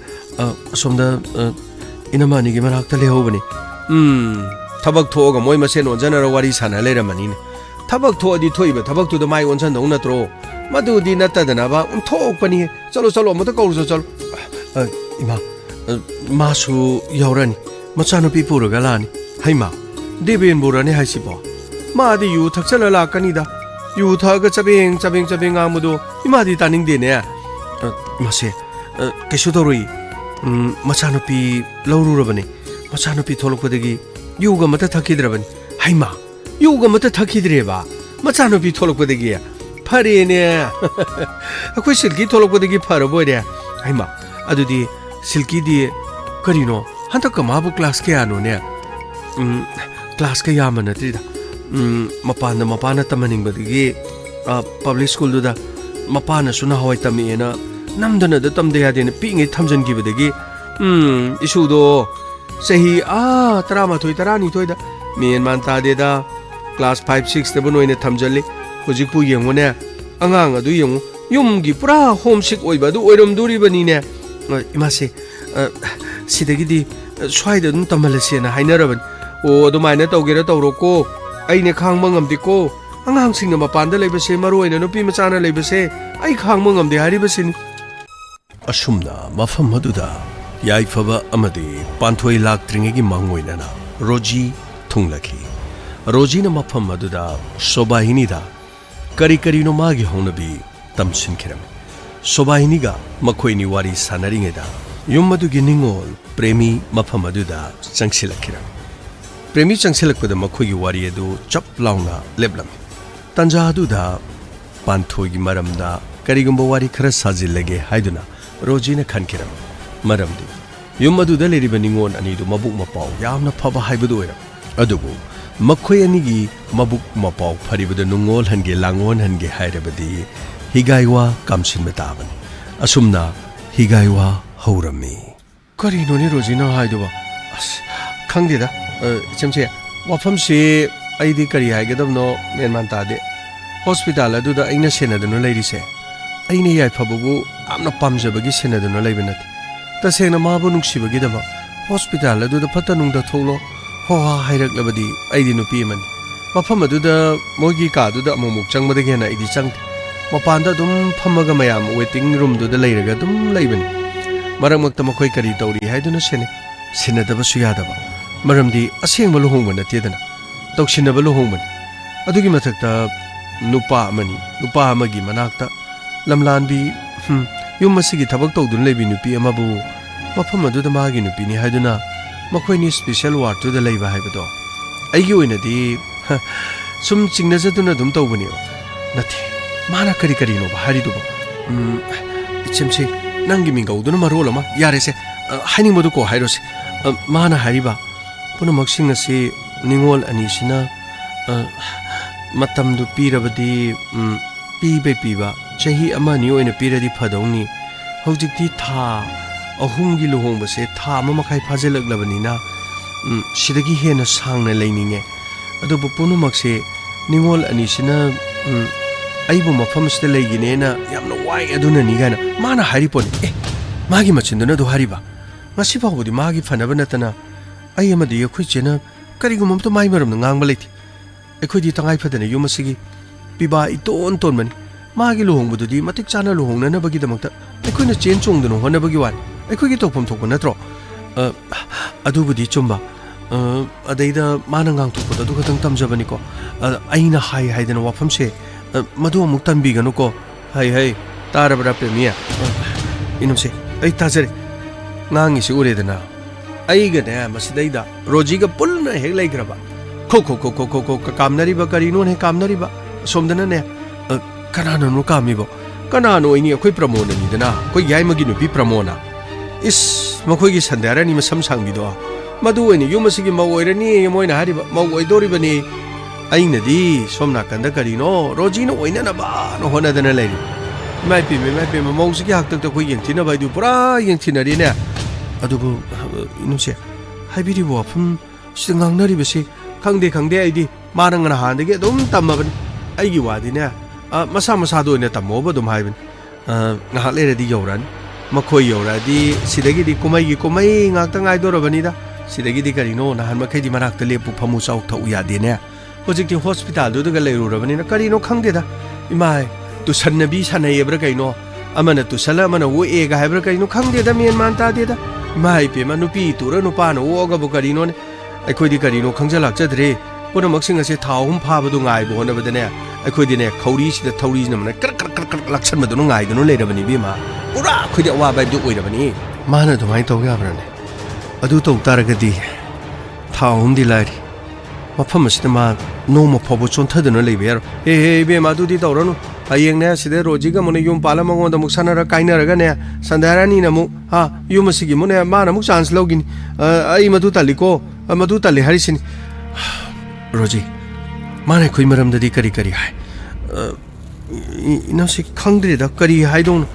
somda inamani gi marak ta le hobani thabak thoga moi masen onjana wari sana le ramani ne thabak tho adi thoiba thabak tu da mai onsan dong na tro madu di na ta da na ba thok pani chalo mo ta kaur chalo ima masu yaurani machano pi pura galani haima deben borani haisibo ma di yu thakchala la kanida yu thaga chabeng amudo ima di taning de ne mase kesu doroi machano pi lauru rabani machano pi tholokpadagi yuga mata thakidrabani haima yuga mata thakidreba machano pi tholokpadagi phare ne akoi silki tholokpadagi pharaboy re haima adudi silki di karino hanta kamabu class ke ano ne class ka yamana trida mapana tamaning badigi public school da mapana suna hawai tamina namdana da tamde ya den pingi thamjan gi badigi isu do sahi trama tarani da men man ta de da class 5 6 da bonoine thamjali hojik pu yengone angang adu yeng yum gi pura homesick oiba du oirom duri bani ne imase sidagidi swaida dum tamalase na hainaraban o adumaina tawgera tawroko aine khangma ngamdi ko angang singna mapanda leibase maroina nupi machana leibase ai khangma ngamde haribasin asumna mafam maduda yaifaba amadi panthoi laktringegi mangoina na roji thunglaki rojina mafam maduda sobahini da kari no magi honabi tamsin khiram Sobainiga Makoini Wari Sanaringeda Yumadu Giningol Premi Mapamaduda Changsilakira Premi Changsilak with the Makoyi Wari Edu Chop Launa Leblam Tanja Duda Pantogi Maramda Karigumbo Wari Krasazilege Haiduna Rojina Kankiram Maramdi Yumadu the Lady Beningon Anidu Mabuk Mapau Yamna Papa Haibuduera Adubu Makoyanigi Mabuk Mapau Paribu the Nungol Hange Langon Hange Hairabadi Higaiwa Kamsin Metaban Asumna Higaiwa Horami Karino ni Rojina Haiduba As Kangdida Chemse Wafam se Aidi Kari Hagadamno Menmantade Hospital Aduda Ina Senadano Lady say Aina Yapabu Amna Pamjabagi Senadano Labanat The Sena Mabu Nuxibagidama Hospital Aduda Patanunda Tolo Hoa Hirak Labadi Aidinu Piman Mapamadu Mogi Kadu Momuk Changmadagana Idi Chang Mapanda Dum Pamaгаmayam waiting room to the later Dum Laban Maramaktamakoi Kari Tori Haiduna Sene Senadaba Suyadaba Maramdi Asing Maluhuman at Yedana Doksinabaluhuman Adugi Matakta Nupa Mani Nupa Magi Manakta Lamlanbi Yumasigi Tabakto Dun Levi Nupi Amabu Mapamadu the Magi Nupini Haiduna Makoini special ward to the labor Hibado Ayu in a day Sum Chignazatuna Dum Tobunio Nati Mana Karikarino Hariduba Chemse Nangimingo Dunama Yarese Hanimoduko Hyros Mana Hariba Punamoxing say Ningol Anishina Matam do Pirabadi Pibe Piba Chahi Amanio in a period Padoni Hojiki Ta Ahungi Luhomba say Ta Mamakai Pazel Labanina Shidagi Hena Sang Laning Adobo Punumaxe Ningol Anishina Aibu Mafam still Laginena Yamno Wai Aduna Nigana Mana Haripon Magi Machinduna do Hariba Masipa would the Magi Fanabanatana I am a dear Christian Karigum to my marum Nangalati I could eat an iPad and a Yumasigi Biba ito on Tonman Magi Luhong would do Matic Chana Luhong and never get the Mata I couldn't change on the no whenever you want I could get up from Tokonatro Adubudi Chumba A day the Manangang to put a Dukatam Tamjabanico Aina High Hiden Wapam say Madu Muktan Biganuko Hey Tarabra Premier Inum say I Tazere Nang is Uredana I get a Masidida Rojiga Pulna Helegraba Coco Kamnariba Carino Kamnariba Somdana Canano Nukamibo Canano in your Quipramona Nidana Koyamaginu Pipramona Is Makogi Sandarani Masam Sangido Madu and Yumasigi Mawairani Moina Hariba Mawaidoribani Aina di Somna Kanda Carino Rojino Winanaba no one than a lady Might be Mosiki Hakta Quintina by Dupra Yantinarina Adubu Inuse Hibidi Wapum Stingang Naribasi Kangde ID Marang and a hand get Tamaban Ayiwadina Masamasado in a Tamoba Dum Haven Nahalera di Yoran Makoi Yora di Sidagi di Kumai Kumai Natang Idora Vanida Sidagi di Carino Nahamaki di Marak the Lepu Pamusa Uyadina Projecting Hospital do the Galero Ravanina Carino Kangdeda Imai to Sanabi Sana Ebrakaino Amana to Salamana Ega Hebrakaino Kangdeda me and Manta deda My Pimanupi to Renopano Oga Bocarino I could the Carino Kangela Chadre Put a moxing as a town Pabadungai born over the near I could in a Kodish the tourism and Laxan Madunai the no later than Ibima Ura could you by do with a Mana to my Togavan Aduto Taragadi Town delight Mapamastama no more Pobuchon Tadano Liver Hey Bema do the Dorano Ayang Side Rojiga Monayum Palamon the Muxana Kainaragana Sandarani Namu Ha Yumasigi Mona Mana Muxans Login Aimaduta Liko Amaduta Harrison Roji Mana Quimaram the Dikari High Nasi Kangri the Kari Haidon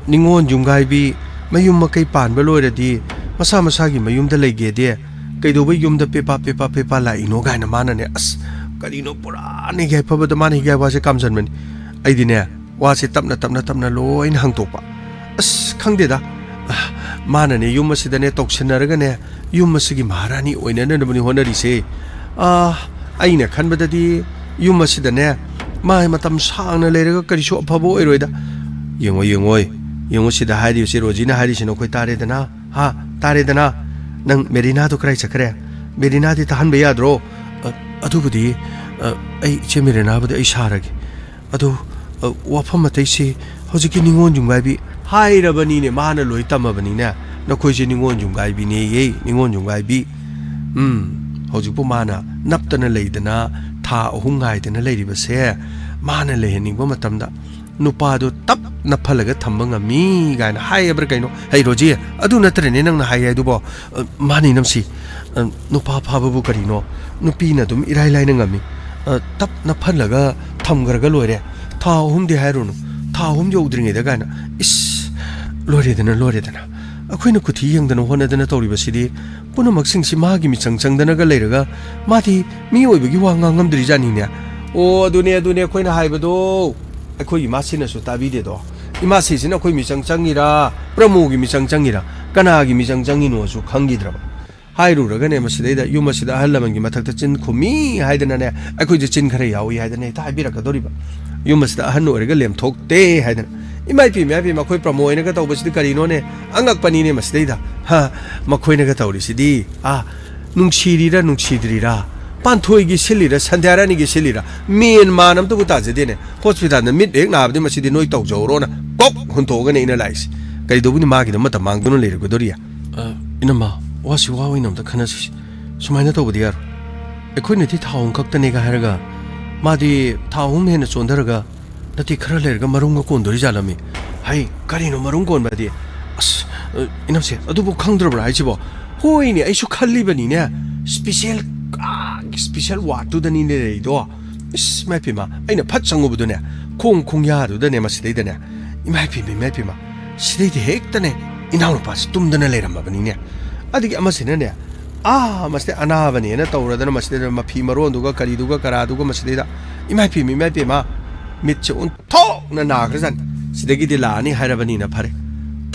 Ningon Jungai be Mayum Makai Pan below the Masamasagi Mayum the Lege there Kaido Yum the Pepa La Inogana Manane as Carino Purani gave Papa the money gave was a Kamsanman I didn't was it Tamna low in Hangtopa as Kangdida Manane you must see the net Oxenaragane you must see Marani when anybody honor say Aina can but the you must see the ne my matam sang a later Karisho Pabo Eroida you must see the hide you see Rosina Harrison of Taredana ha Taredana Nang Medina to cry Sacre Medina di Tahan Beadro Adubudi A Chemirina with a Sharag Adu Wapamatesi ꯍꯧꯖꯤꯛꯀꯤ ꯅꯤꯡꯉꯣꯜ ꯌꯨꯝꯒꯥꯏꯕꯤ ꯍꯥꯏꯔꯕꯅꯤꯅꯦ ꯃꯥꯅ ꯂꯣꯏ ꯇꯝꯃꯕꯅꯤꯅꯦ ꯅꯈꯣꯏꯁꯦ ꯅꯤꯡꯉꯣꯜ ꯌꯨꯝꯒꯥꯏꯕꯤꯅꯦꯌꯦ ꯅꯤꯡꯉꯣꯜ ꯌꯨꯝꯒꯥꯏꯕꯤ ꯍꯧꯖꯤꯛꯄꯨ ꯃꯥꯅ ꯅꯞꯇꯅ ꯂꯩꯗꯅ ꯊꯥ 3 ꯉꯥꯏꯗꯅ ꯂꯩꯔꯤꯕꯁꯦ ꯃꯥꯅ ꯂꯩꯍꯟꯅꯤꯡꯕ ꯃꯇꯝꯗ ꯅꯨꯄꯥꯗꯣ ꯇꯞꯅ ꯐꯜꯂꯒ ꯊꯝꯕ ꯉꯝꯃꯤ ꯒꯥꯏꯅ ꯍꯥꯏꯕ꯭ꯔꯥ ꯀꯩꯅꯣ ꯍꯩ ꯔꯣꯖꯤ ꯑꯗꯨ ꯅꯠꯇ꯭ꯔꯅꯦ ꯅꯪꯅ ꯍꯥꯏ ꯍꯥꯏꯗꯨꯕꯣ ꯃꯥꯅꯤ ꯅꯝꯁꯤ नुपा फाबबु करिनो नुपीना दुम इराय लायना ngami तप न फलगा थमगरगा लोरे था हुम दे हायरुनु था हुम यौद्रिङे दा गाना इस लोरेदना अखोइना कुथि यंगदना होनदना तौरिबसिदि पुनमक सिंगसि मागी मिचंग चंगदनागा लेरगा माथि मी ओइबगी वांगा ngमद्रि जानिने ओ दुने अखोइना हायबदो अखोइ इमासिनासु ताबिदेदो इमासिसिना अखोइ मिचंग चंगिरा प्रमोगी मिचंग चंगिरा कनागी मिचंग चंगिनोसु खंगिद्रबा हाइरुरगने मसिदैदा युमसिदा अहलमंगी मथक्ता चिन खुमी हाइदनाने अखोइजे चिन खरे यावी हाइदने ता हाइबिरकदोरिबा युमसिदा अहन ओरगा लेमथोकते हाइदना इमाइपि म्यापि मखोइ प्रमोइनगा तौबसिदि करिनोने अंगकपनिने मसिदैदा हा मखोइनगा तौरिसिदि नुंगसिरिरा नुंगसिद्रिरा पांथोइगी सिलिरा संध्यारानिगी सिलिरा मेन मानम तो बुताजेदेने हॉस्पिटल न मिट एक नाबदि मसिदि नोइ तौजौरोना कोक हुनथोगने इना लाइसि करिदोबुनि मागिदा मत मांगदुनो लेरगदोरिया इनमा वासी वावी नमता खनसी सुमाइना तौबदि यार अखोइनति थाउम खक्तनेगा हारगा मादि थाउम हेन चोंदरगा नति खरा लेरगा मरुंग कोंदोरि जालमी हाय करिनो मरुंग कोन बादि अस इनमसे अदुबु खंद्रबरा हाइसिबो होइने आइसु खल्लिबनिने स्पेशल वाटु दनि ने रेदो इस मैपिमा आइना फट संगुबदुने खोंग यादुदने मसिदैदने इमाइपिमा सिदैदि हेक्तने इनाउनु पास तुमदने लेरमबनिने अदिगी अमसिनने मस्ते अनाबनेना तौरदना मस्ते मफी मरोंदुगा करिदुगा करादुगा मस्तेदा इमाइपिमा मिटचे उन्थोकना नाग्रजन सिदगिदि लानी हायरबनिना फरे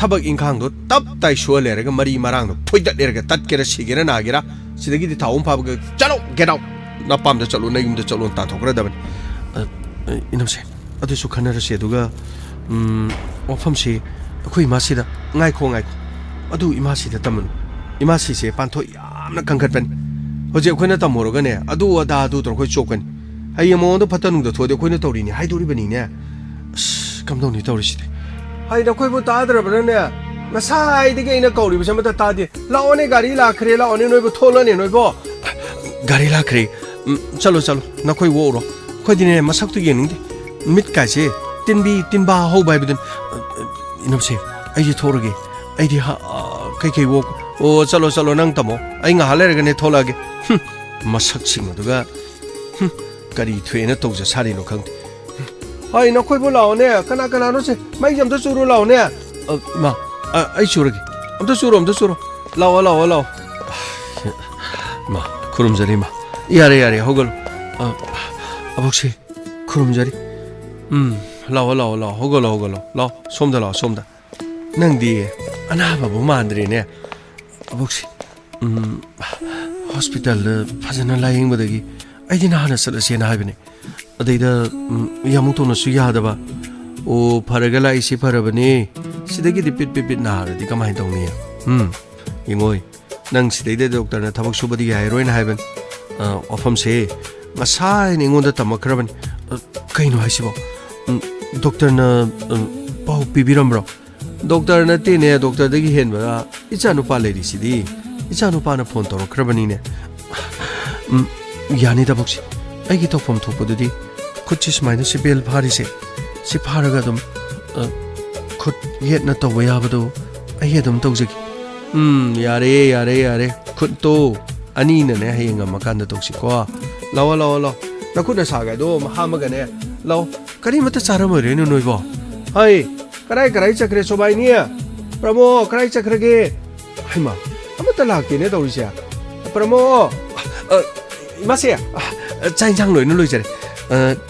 थबक इंखांदो तब ताइ शो लेरगा मरी मरांगदो फोइदत लेरगा तत्केरा सिगेरा नागेरा सिदगिदि थाउम फाबगा चलो गेट आउट नपामदा चलो नयुमदा चलो ताथोकरदबन इनमसे अदुसु खनरसे दुगा वफमसे अखोइ मासिदा ngaiko अदु इमासिदा तमनु इमासी से पांथो यामना कंखटपन होजे अखोइना तमोरगने अदु अदा अदु तोरखोइ चोकन हाय मोंदो फतनुंगदो थोदे अखोइना तौरिनि हाइदोरिबनिने अस कमदौनि तौरिसिदे हाय नखोइबो तादरबनने नसाइदिगे इना कौरिबसे मता तादे लाओने गाड़ी लाखरे लाओने नोइबो थोलने नोइबो गाड़ी लाखरे चलो नखोइ वोरो खोइदिने मसक्तु येनिंदे मिट कासे तिनबा होबाइबदन इनमसे आइजे थोरगे आइदि कई वो ओ चलो नंग तमो आई हालेरगने थोलागे मसक सिंगदुगा करी थ्वेना तौजा सारिनो खंगदे हाय नखोइबो लाओने कना से माइ जमदा चुरो लाओने मा आई चुरगे अमदा चुरो लाओ मा खुरुमजरी मा यारे होगलो अबोक्से खुरुमजरी लाओ होगलो लाओ सोमदा नंगदी अनाबाबु मांद्रेने अबोक्से हॉस्पिटल फजना लायिंगबदगी आइदि नाहना चलसेना हाइबने अदैदा यामुतोनसु यादबा ओ फरगला इसे फरबने सिदगी पिट नारदि कमाय तौनी इंगोय नंग सिदैदा डॉक्टर ना थबक सुबदि हाइरोइन हाइबन ऑफमसे मसाय निंगोंदा तमखरबन कइनो हाइसिबो डॉक्टर ना पाउ पिबिरमब्रो डॉक्टर नतेने डॉक्टर दगी हेनबा इचा नुपा लेरिसिदी इचा नुपा ना फोन तौरखरबनिने यानी दबक्सी आइगी तौफम थोपदुदी खुदसि सुमाइना सि बेल फारिसे सि फारगा दम खुद येतना तौबा याबदो आइ अदम तौजगी यारे खुद तो अनि नने हयंग मकान तौसी को लाओ नखुना सागादो महामगने लाओ करिमत चारमरेनु नोइबो हाय कराई चक्रे सोबाइनिया प्रमो कराई चक्रगे हाइमा अमता लाक्तेने तौरिसे प्रमो इमासे चाइंजांग लोइनु लोइजरे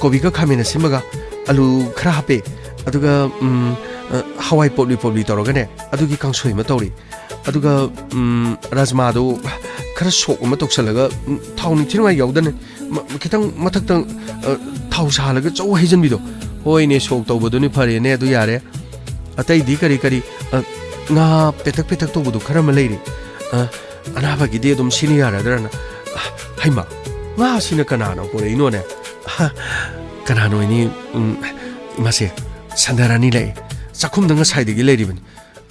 कोबीगा खामेना सिमगा आलू खरा हापे अदुगा हवाई पोबली तौरगने अदुगी कांसोइ मा तौरी अदुगा राजमादो खरा सोक मा तौसलगा थाउनि थिरमाइ याउदने खितंग मथक्तंग थाउ सालगा चौ हेजनबिदो होइने सोक तौबदुनि फरेने अदु यारे अतैदी करी nga petak to budu khara ma leiri anaba gi de dum sini yara darana haima nga sina kana no pore ino ne kana no ni imase 산다라니 레 자쿰당가 사이드기 레리브니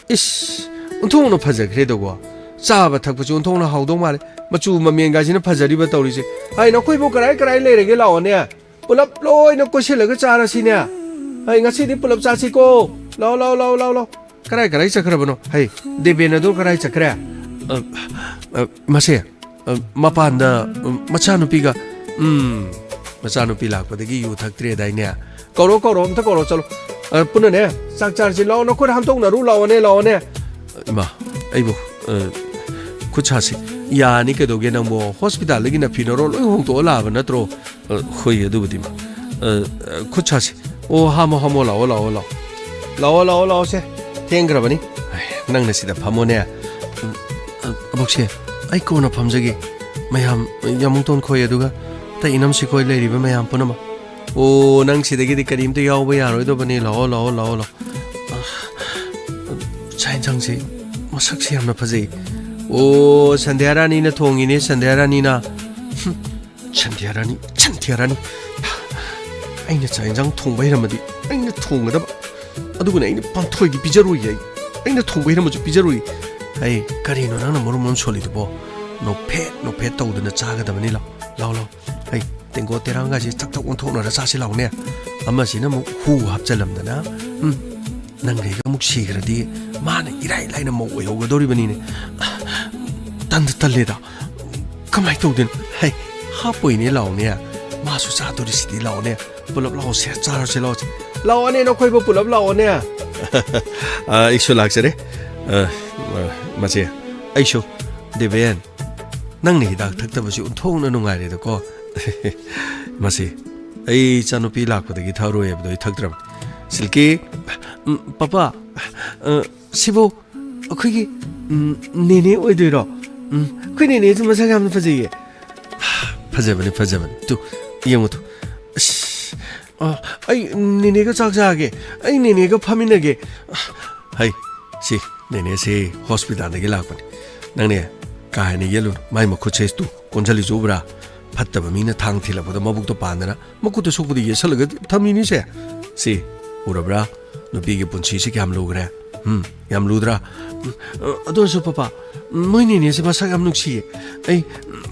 이씨 온통으로 파자 그래도고 짜바 탁부지 온통으로 하우동 말에 마주 마면가지는 파자리바 떠오르지 아이 너 코이보 그라이 레레게 라오네 불랍 로이 너 꼬실러가 짜라시네 아이 ngasi디 불랍 짜시고 라오 그라이 자크라보노 하이 데베나도 그라이 자크라 마세 마판다 마차누피가 마차누피 라고데기 유 탁트레다이네 거로 엄타 거로 चलो पुनने sak charji law no khod ham tong na ru law ne ima aibo kuchasi ya ni ke doge nang mo hospital legi na phinoro loi hong to la ba na tro khoi adu budi ma kuchasi o hamo law se theng gra bani nang na sida phamone abokse ai ko na phamjagi mayam yamung ton khoi adu ga ta inam si khoi le ri ba mayam punama 오 낭시대기디 까림도 야오베 야로이도 버니 라오 차인장지 뭐 삭시 함나 파지 오 산데아라니나 통이니 산데아라니나 찬티아라니 아이나 차인장 통바 이러면디 아이나 통거다 아두구나 아이나 반토이기 비자로이 아이나 통바 이러면 좀 비자로이 아이 까리노 나는 모르면 소리도 뭐 노페 떠우드나 짜가다버니 라오 아이 땡고 때랑가지 탁탁 온통으로 사실 나오네 아마시는 뭐 후 합절람다나 난게가 묵시그러디 마네 이라이라이는 뭐 외우거도리버니네 단드 달래다 그만이 또든 하이 하보이니 라오네 마수 사도리시디 라오네 불럽 라오세 짜르세 라오네 너 코이보 불럽 라오네 아 익쇼 락서래 마세 아이쇼 데벤 낭네 히닥 탁tabasi 온통나 농가이래도고 마시 에이 자노피 라코데기 타로에 부도 탁드람 실키 파파 시보 그게 네네 어디로 그네네 좀 생각하면 파지 파자버니 또 이형도 아이 네네가 작작하게 아이 네네가 파미나게 하이 시 네네세 호스피탈에 라코니 나네 가하니 예루 마이 먹고 체스도 곤잘리 조브라 팟다바 미나 탕틸라보다 마북도 빠느라 먹고도 속부디 예설러가 탐미니세 시 오라브라 너비게 본치시게 함로 그래 얌루드라 어도서 파파 뭐니니세 마사 감룩시 에이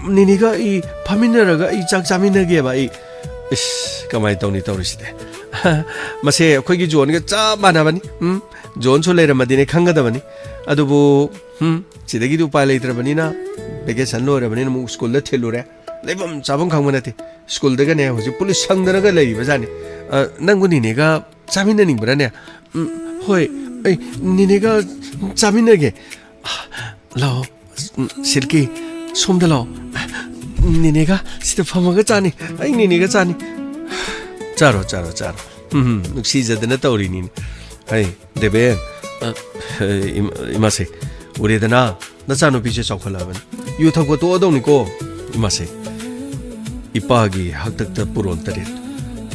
니니가 이 파미나라가 이 짝자미나게 봐 이 가마이 떠리시대 마세 거기 조언가 짜 많아바니 존 솔레라마디네 칸가다바니 아도부 지대기도 빨레이드라바니나 베게산 로라바니나 뭐 스쿨에 텔로래 레범 자본 강문한테 스쿨대가 내 호지 police 상대가 레이버자니 난고 니네가 자민는 인브라네 호이 에이 니네가 자민나게 라오 실기 솜달라오 니네가 스테파마가 짜니 아이 니네가 짜니 짜로 눅시자드나 떠오리니 아이 데베 이마세 우리들나 나자노 비제 적hol라번 유타고 또 얻어니고 이마세 이빠기 학덕다 पुरोंतरेत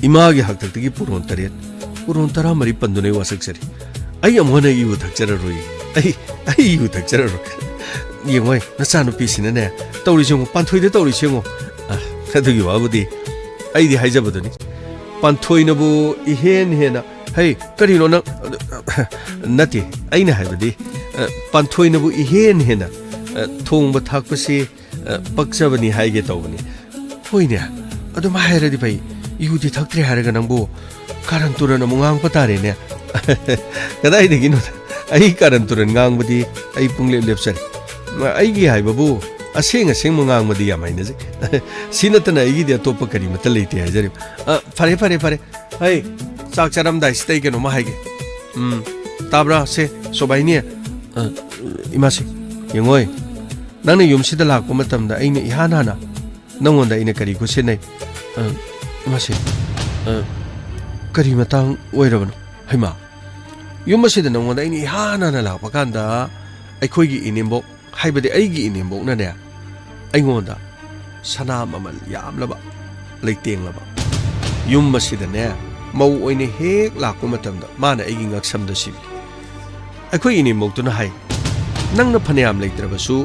Imangi 학덕दगी पुरोंतरा मरी पंदुने वासक्सरी आई अमोने यु थक्चररोई आई यु थक्चररो येंगोय नचानु पिसिनने तौरिसिंगो पान्थोइदे तौरिसिंगो अदुगी वाबुदी आइदि हाइजबदुनी पान्थोइनबु इहेन हाय करिनो न नति आइना हाइबदी पान्थोइनबु इहेन थोंब थाकपसि पक्चबनी हाइगे तौबनी होइने अदुम हाइरदि भाई युदि थक्त्रे हारगा नंबु कारण तुरन मुंगांग पतारेने कदाइदगिनो आई कारण तुरन गांगबदी आई पुंगले लेपसर आईगी हाइबबु असेंग मुंगांग मदी यामाइने जे सिनतना आईगी दे तोप करी मत लेते हाइजरि फरे हाय चाक चरम दाइ सितै केनो मा हाइगे ताब्रा से सोबाइने इमासे यंगोय नंने युमसिदा लाको मतमदा आइने इहानाना नंगोंदा इने करी को सेनै इमासे करी मतंग ओइरबनो हैमा युमसिदा नंगोंदा इने इहानाना लापा कांदा अखोइगी इनेम्बो हाइबदि आइगी इनेम्बो नने अइगोंदा सना ममल यामलबा लेतेंगलबा युमसिदने मौ ओइने हेक लाको मतमदा माना आइगी ngaksamda sibi अखोइ इनेम्बो तुना हाय नंगना फनेयाम लेत्रबसु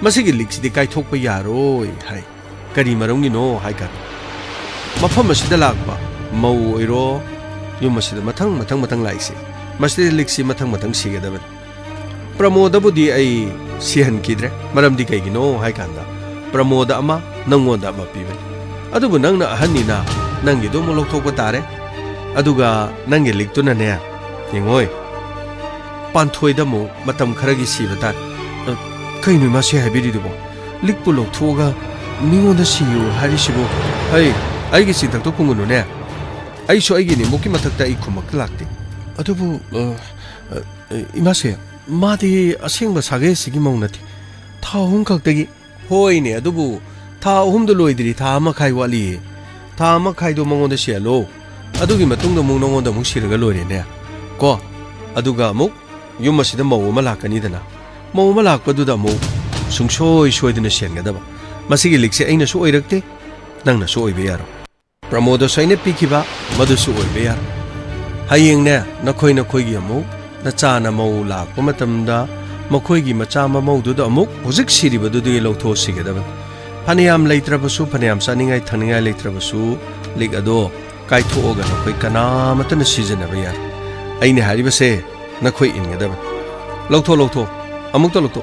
मसिगी लिक्सिदि काइथोकपा यारोय हाय करी मरंगिनो हाय का मफम असिदा लाकबा मौ ओइरो yum masida matang laisi masida liksi matang sigadaban pramoda budi ai sihan kidre maram di kai gino hai kanda pramoda ama nangonda ama piben adubu nangna ahanina nangi do molok thokpa tare aduga nangi liktuna ne yengoi panthoi da mo matam kharagi sibata kai nu ma se habiri dubo likpu lok thoga mingonda siyu hari sibo ai gi sintak to kungunu ne ai so ai gi ni moki mathakta ai khumak lakte adubu imase madi asengba sage sigi maunati tha hum khaktagi hoine adubu tha hum do loidri tha ma khai wali tha ma khai do mangonda selo adugi matungda mung nongonda mung siraga loire ne ko aduga muk yum asida mawu ma lakani dana mawu ma lakpaduda muk sungsoi soidina sengadaba masigi likse aina su oirakte nangna su oibe yaro pramoda saine pikiba madu su oibe yaro hayeng ne nakhoi gi amu na chana mau lakpa matamda makhoi gi macha ma mau du da amuk hojik siriba du de lotho sigedaba phaniyam leitrabasu phaniyam saningai thaningai leitrabasu lik ado kai thoga nakhoi kana matana season ba yar aine haribase nakhoi ingedaba lotho amuk to lotho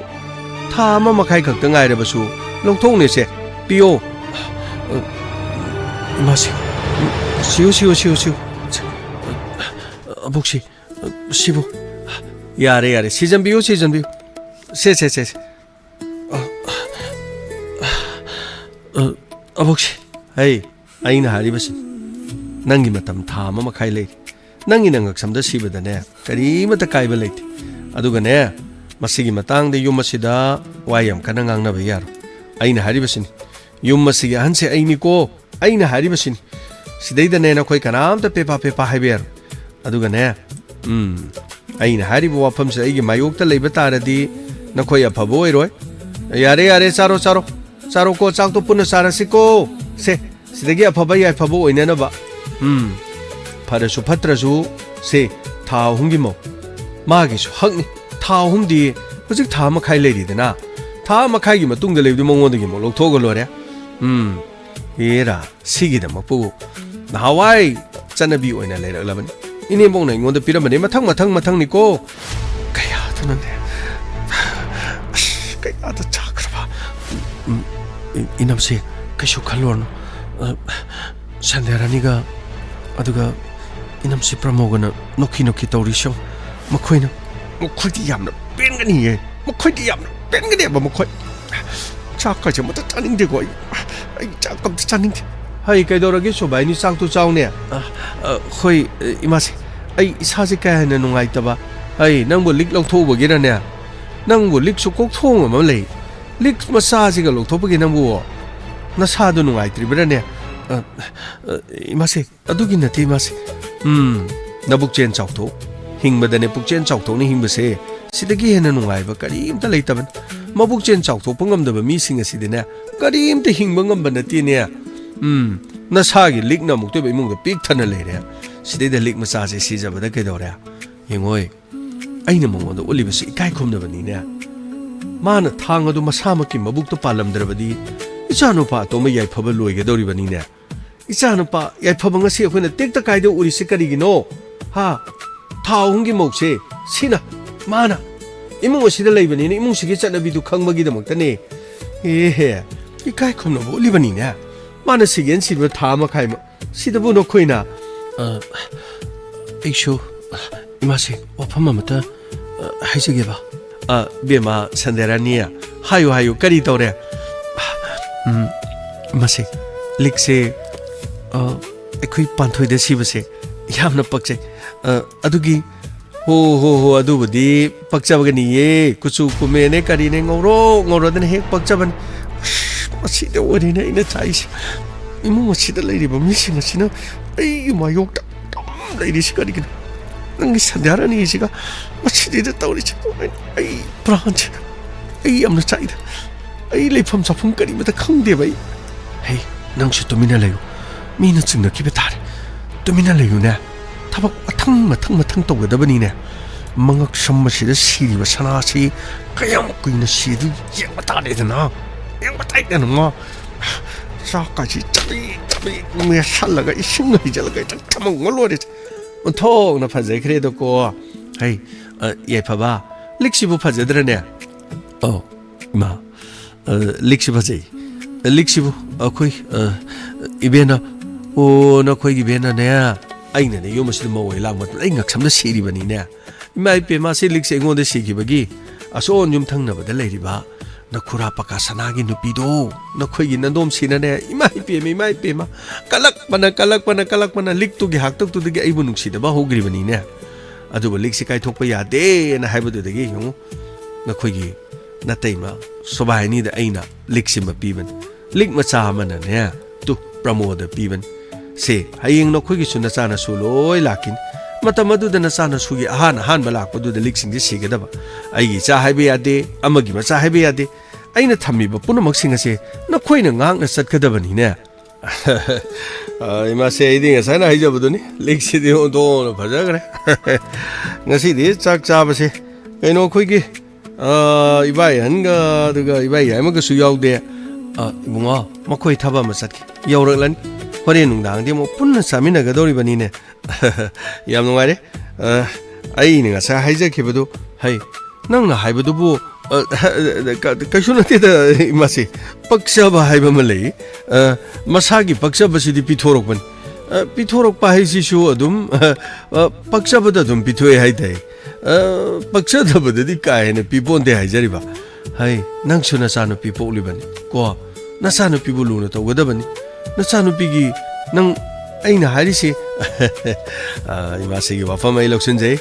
tha ma makhai khakta ngai rabasu lotho ne se piyo imasi siu abukshi sibu yare season biyo se abukshi hey aina haribase nangi matam tha ma makhai lei nangi nangak samda sibada ne kari mata kaiba leiti aduga ne masigi matang de yum masida wayam kana ngang na bayar aina haribasini yum masigi hanse aini ko aina haribasini sidai da ne na koi kanam ta pepa haiber aduga ne aina haribu wafam se aigi mayok ta leiba taradi na koi afabo oiroi yare charo ko chak to puna sarasi ko se sidagi afaba yai afabo oine na ba pharasu phatrasu se tha hungi mo magi su hakni tha humdi hujik tha makhai leiri dana tha makhai gi matung de leibdi mongon gi mo lokthog lore era sigi da mapu hawai chanabi oina leira laban ini mong na ngonda piramane mathang ni ko kaya tanande kaya ta chakraba inamse kashu khalorno sanderaniga aduga inamse pramogana nokhi tawrisho makhoina mokhoi yamna pengani ye mokhoi yamna pengani ba mokhoi chakka je mata taning de goi ai chakam taning hai kai dorage so bai ni sak tu chaw ne khoi imase ai isaje kai na nungai taba ai nangbo lik lok thoba gi ra ne nangbo lik su kok thong ma le lik masa ji ga lok thoba gi nangbo na sa du nungai tri bra ne imase adugi na ti mase nabuk chen chaw tho hingba ne puk chen chaw tho ni hingba se sidagi hena nungai ba kari imta leitaban mabuk chen chaw tho pangam da ba mi sing asi de ne kari imta hingba ngam ba na ti ne na sa gi lik na muk te ba imung da pik thana le re sidai da lik macha se si jaba da ke dore yengoi aina mongon da oliba se ikai khom da bani ne mana thang adu masa ma ki mabuk to palam drabadi ichanu pa to ma yai phaba loi ge dori bani ne ichanu pa yai phaba nga se khona tek ta kai de uri se kari gi no ha thawung gi mok se sina mana imung si da lei bani ne imung si gi chana bi du khang ma gi da mak ta ne he ikai khom na bo li bani ne mana si gen si ba tha ma khai ma si da bu no khoina Aisho, imase, wafam amata, haisage ba. Bema sanderania, hayo, kari tore. Imase, likse, ekoi panthoi de sibase, yamna pakse. Adugi, ho, adubudi, pakchabagani ye, kuchu kumene karine ngoro den hek pakchaban. Masida warina ina chais. Imu masida lady ba missing asina. Ay mayok lady sikarigin nangi sandarani siga masidi da tawri ay branch ay amna chaida ay leifam safum kari mata khangde bai hey nang su tumina layu mina chingna ki betare tumina layu ne thabak mathang tawgadabani ne mangak sammasida siri ba sanasi kayam kuina sidu yang batade dana yang batai dana ma sa ka chi chabi me salaga ising hi jalaga chamang ngolore थोक न फजे तो को है ये फबा लिक्सिबु फजद्रने ओ मा लिक्सिबु फजे लिक्सिबु अखोई इबेना ओ नखोई इबेना ने आइना ने योमसिद मवै लांगमत ai ngaksam da siri bani ne mai pe ma se lik se ngon de sigi bagi aso nyum thang na bada leiri ba na khura paka sana gi nupi do na khoi gi nandom sina ne mai pe ma kalak pana lik tu gi hak tu gi ai bu nuksi da ba hogri bani ne adu ba lik se kai thok pa ya de na hai bu de gi yu na khoi gi na tai ma sobai ni da aina lik se ma pi ban lik ma cha ma na ne tu promo da pi ban se hayeng no khoi gi suna cha na su loi lakin matam adu da na cha na su gi han balak pa du da lik sing gi si ga da ba ai gi cha hai be ya de amagi ma cha hai be ya de aina thammi ba punamak sing ase na khoi na ngang na sat ka da bani ne ai ma se iding sa na hai ja bu ni lik si de do no bhaja gre ngasi de chak cha ba se kaino khoi gi ibai han ga du ga ibai ya ma ga su yaw de ibunga ma khoi thaba ma sat ki yaw rak lan horen nung dang de mo punna samina ga dori bani ne yam nungai re ai ni nga sa hai ja ki bu du hai nang na hai bu du bu kaishu na te da masi paksha ba hai ba ma lei masa gi paksha ba si di pithorok ban pithorok pa hai si shu adum paksha ba da dum pithoe hai dai paksha da ba di ka hai ne pipon de hai jari ba hai nang su na sa no pipo li ban ko na sa no pibu lu na to ga da ban na sa no pi gi nang ai na hari si masi gi wa fa mai lok sun jai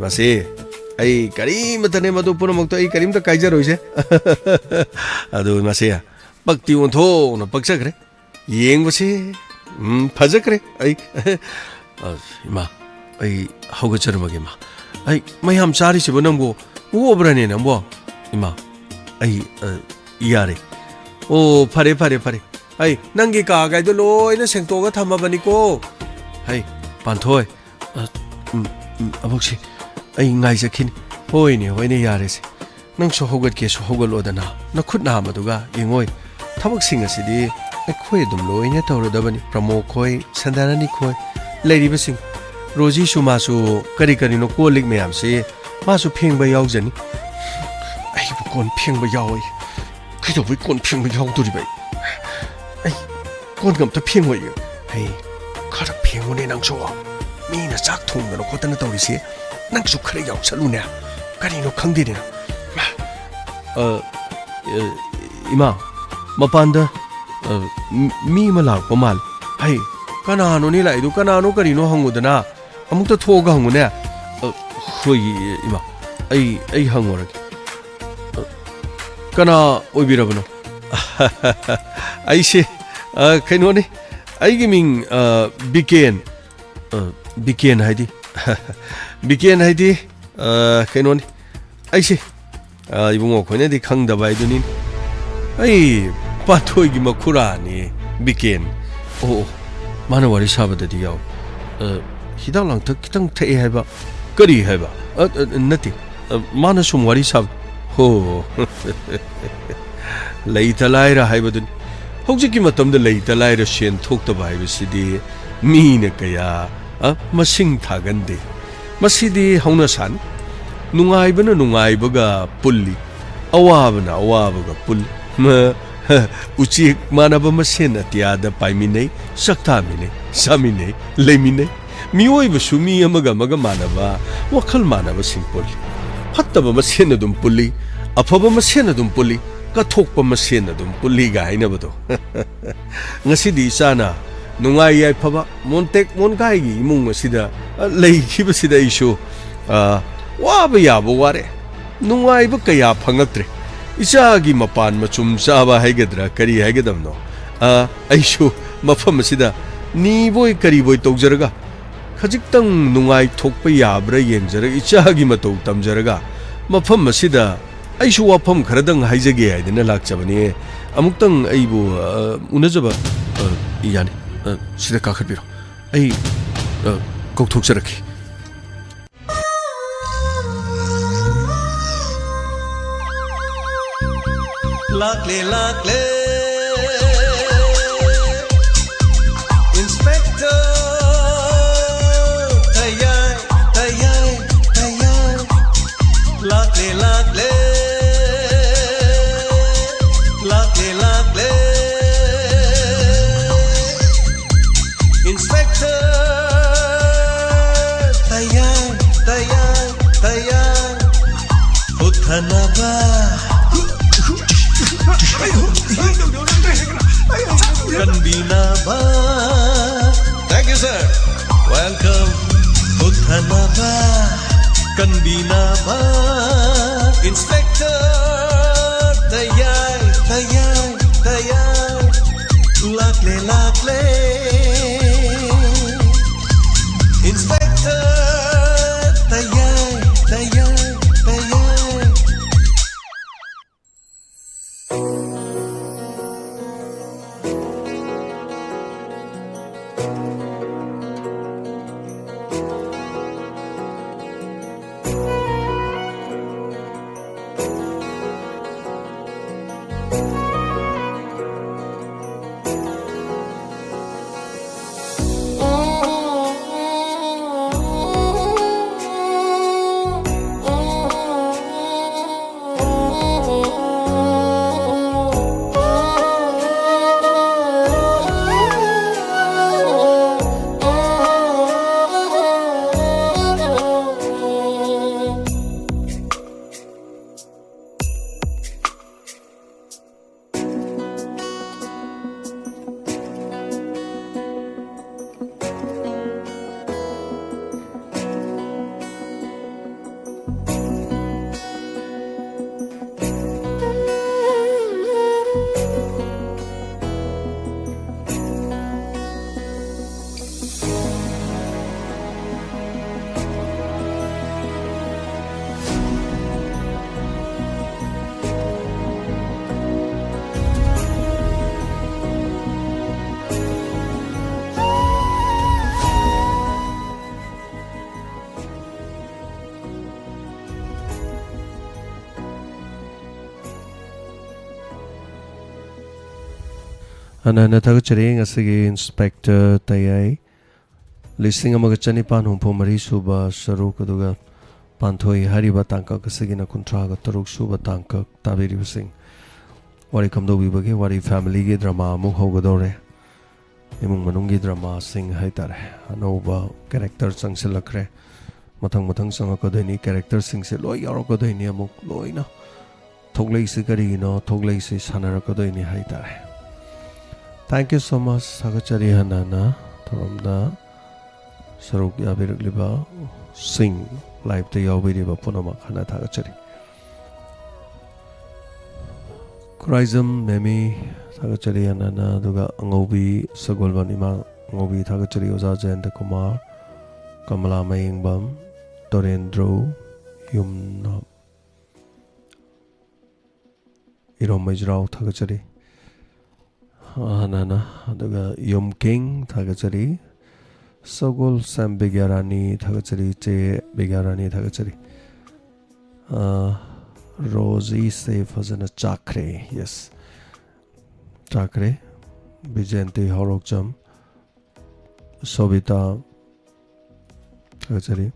masi ai karim tane madu pura mak to ai karim ta kaijar hoise adu mase pakti on tho na paksa kre yeng base phajak re ai ima ai hoga charmage ma ai mayam chari se banam go wo brane na bo ima ai yare o phare ai nangi ka ga do loi na seng to ga thama bani ko hai panthoi aboksi ai ngai jakhin hoi ne yare se nang so hogat ke so hogal odana na khut na ma duga yengoi thabak sing asidi ai khoi dum loi ne tawro da bani promo khoi sandana ni khoi leiri ba sing roji suma su kari no ko lik me am se ma su pheng ba yaw jani ai bu kon pheng ba yaw ai kai do kon pheng ba yaw du ri bai ai kon gam ta pheng hoi ai khara pheng ne nang so mi na chak thum na ko ta na tawri se nang su khare yaw chalu ne kari no khang de na ima mapanda mi malak pamal hai kana no ni lai du kana no kari no hangu dana amuk ta thoga hangu ne hoi ima ai hangu ra kana oi birabano ai se kaino ni ai gi ming biken haidi biken haidi kaino ni ai se ibungo khone di khang da bai dunin ai pathoi gi makhura ni biken o mana wari sabada di yaw hidang lang thak kitang thai hai ba kari hai ba nati mana sum wari sab ho leita laira hai badun hojiki matam da leita laira shen thok ta bai bisidi mi ne kaya masing thagande masidi hauna san nungai baga pulli awabana awabaga pul uchi manaba masen atiada paiminei saktamine samine lemine mioi basumi amaga manaba wakhal manaba singpol hattaba masen adum pulli afaba masen adum pulli kathokpa masen adum pulli ga hainabado ngasidi sana nungai yai phaba montek mongai gi imung asida lei khibasida isu waba yaba ware nungai ba kaya phangatre isa gi mapan machum chaba haigadra kari haigadamno aishu mafam asida ni boy kari boy tawjaraga khajiktang nungai thokpa yabra yengjara isa gi matau tamjaraga mafam asida aishu wafam kharadang haijage haidina lakchabani amuktang aibu unajaba yani sida kakhatbiro ai kokthokjaraki Lakle Inspector Tayar Kanbinaba. Thank you, sir. Welcome. Uthanaba. Kanbinaba. Inspector. Tayay, tayay, tayay. Lakle, lakle. Inspector. Tayay, tayay, tayay. Anana Tagachari Asigi Inspector Tayai Listing Amagachani Panhum Pomari Suba Sharukaduga Pantoi Hariba Tanka Kasigina Kuntraga Taruk Suba Tanka Tabiri Sing Wari Kamdo Bibagi Wari Family Drama Mukhogadore Imung Manungi Drama Sing Haitare Anova Character Sangsilakre Matang Matang Sangakadeni Character Sing Siloi Yarokodeni Amuk Loina Toglei Sigarino Toglei Sanarakadeni Haitare. Thank you so much, Sagachari Hanana, Taramda, Saruk Yabiriba, Sing, Live the Yawiriba Punama Hana Tagachari. Kurizam, Memi, Sagachari Hanana, Duga Angobi, Sagulvanima, Angobi Tagachari Ozaja and the Kumar, Kamala Mayingbam, Dorendro, Yumna, Iromajrao Tagachari. Hanana, Daga Yum King, Tagachari, Sogol Sam Bigarani, Tagachari, Che Bigarani, Tagachari. Rosie safe as in a Chakre, yes. Chakre, Bijenti Horokjam, Sobita, Tagachari,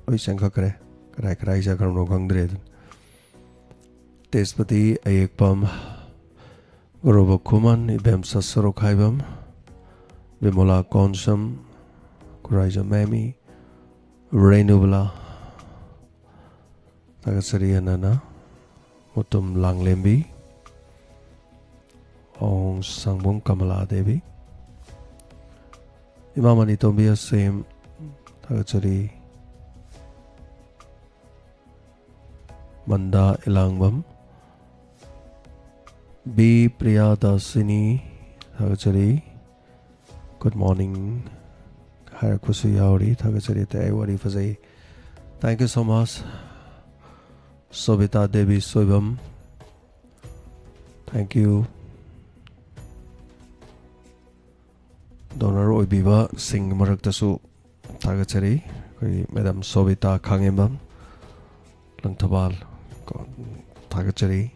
Oishankakre, Kraisa Karno Gangdred, Tespati, Ayekpam. Goroba Kuman, Ibem Sasarokaibam, Bimola Konsam, Kuraija Mami, Renubla, Tagasari Anana, Mutum Langlembi, Ong Sangbong Kamala Devi, Imamani Tombia Same, Tagasari Manda Ilangbam. B. Priyadasini Tagachari. Good morning. Harakusu Yauri Tagachari Taiwari Fazai. Thank you so much. Sobita Devi Soibam. Thank you. Donor Oibiba Sing Maraktasu Tagachari. Madam Sobita Kangembam Langtabal Tagachari.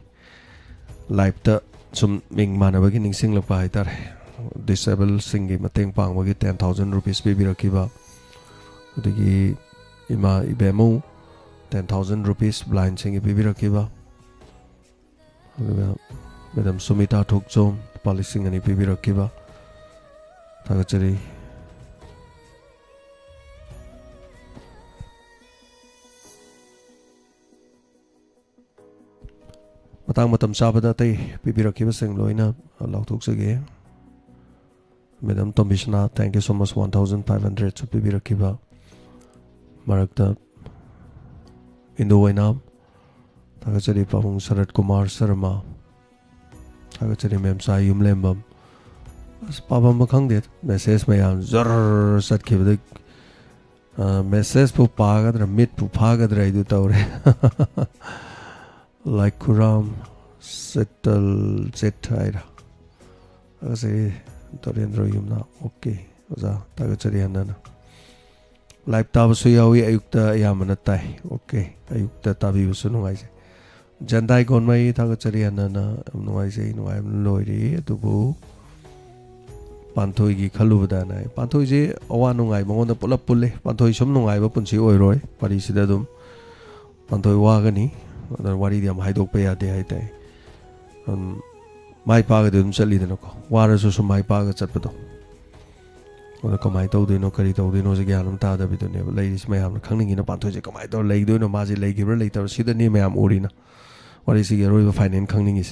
Live the some Ming Manabagi Ningsing Lapaitar Disable Singi Mateng Pang Wagi 10,000 rupees Bibi Rakiba Digi Ima Ibemu 10,000 rupees blind Singi Bibi Rakiba Madam Sumita Tukjom Palising and Bibi Rakiba Tagachari matang matam sabada tay pibirakiba loina lauthokjage Madam Tombishna, thank you so much 1500 so pibirakiba marakta Indo Wainam Tagachari Pamung Sarat Kumar Sarma Tagachari Mem Sai Yumlembam Pabam Bakangdit message mayam zar sat kibdik message pu pagadra mit pu pagadra idu taure like Kuram settle zetaira Tagachari Torendro Yumna okay Oza Tagachari Anana Live tabasu yawi ayukta yamana tai okay ayukta tabi busu nungaise Jandai gonmai Tagachari Anana nungaise nungai loiri adubu Panthoi gi khalubada nai panthoi je awa nungai mongonda pulap pulle panthoi sum nungai ba punsi oiroi pari sida dum panthoi wa gani adar wari diam haidok pe ade hai tai mai pa ga dum chali deno ko wara su mai pa ga chat pado oda kamai tau deno kari tau deno je gyanam ta da bidone ladies mayam khangning ina panthoi je kamai tau lei doino ma je lei gibra lei tar sida ni mayam urina wari si ge roi ba finance khangning is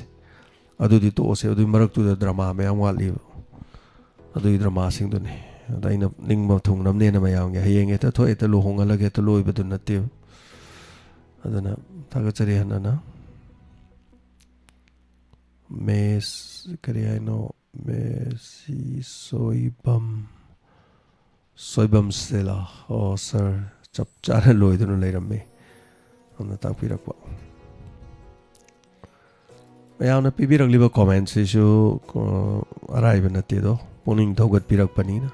adu di to se adu marak tu da drama mayam wali Adu drama sing dun daina ning ma thung nam ne na mayang ya heng eta tho eta lo hong ala ge ta loi badun na te adana Tagachari hanana mes kari no mesi soibam sela oh sir chap chara loi dun lai ramme amna tak pirak pa mayang na pibirak liba comments issue arrive na te do Puning thogat pirak panina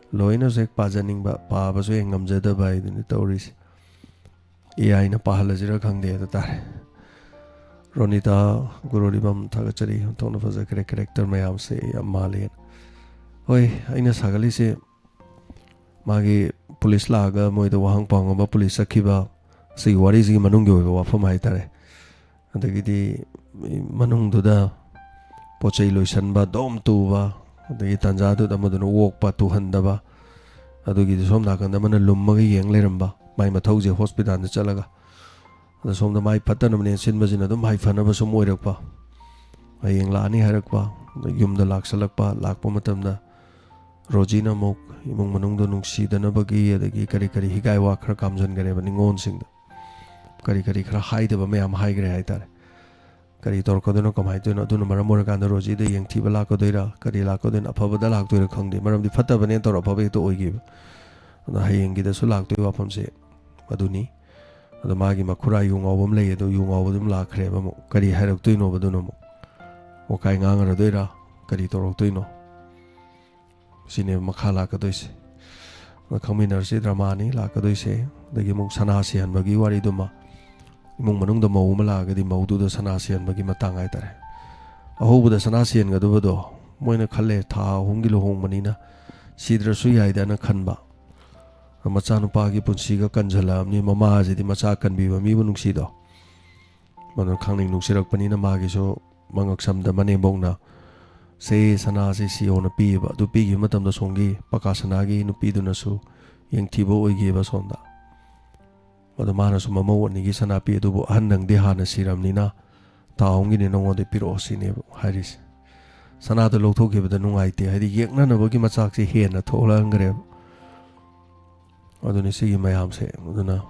loina sek pajaning ba pa ba so engam jada bai dini tauris AI na pahala jira khangde ta tar Ronita Gururibam Tagachari tona faza character mayam se amale hoi aina sagali se magi police laga moi da wahang pang ba police sakhiba sei wari ji manung ge wa pham hai tare adagidi manung duda pochai loisan ba dom tu ba Adagi tanja tu damaduna walk pa tu handaba adugi som nakanda mana lummaga yeng leramba mai mathau je hospital da chalaga ada som da mai phatana mane sin bajina dum hai phana ba som oirakpa ayeng la ani harakpa yum da laksalakpa lakpa matam da rojina mok imung manung do nungsi dana bagi adagi kari kari higai wa khara kamjan gare ba ningon sing kari kari khara hai da ba mayam hai gare hai tar Kari torko deno kamai deno dunu maramora kanda roji de yang tiba lako doira kari lako den apaba da lak doira khangde maram di phata bane tor apaba to oigi na hayeng gi da su lak doi wapam se aduni ada magi makhura yung awam le do yung awum la khre ba mo kari harak toino baduno mo o kai ngang ra doira kari torok toino sine makhala ka doise na khaminar se drama ni la ka doise dagi mong sana sian bagi wari duma Imung manung da mau malaga di mau du da sanasian bagi matang ai tare aho da sanasian ga du do moina khalle tha hongi lo hong manina sidra su yai da na khanba macha nu pa gi punsi ga kanjala ni mama ji di macha kan bi ba mi bunung si do manu khangning nu sirak panina ma gi so mangak sam da mane bong na se sanasi si ona pi ba du pi gi matam da songi pakasana gi nu pi du na su yang thibo oi gi ba sonda Oda mana su mama wani gi sana pi du bo hanang de hana siram nina taongi ne nongo de piro sine haris sana da lokho ge bada nungai te hadi yekna na bogi machak se he na thola ngre aduni si mayam se aduna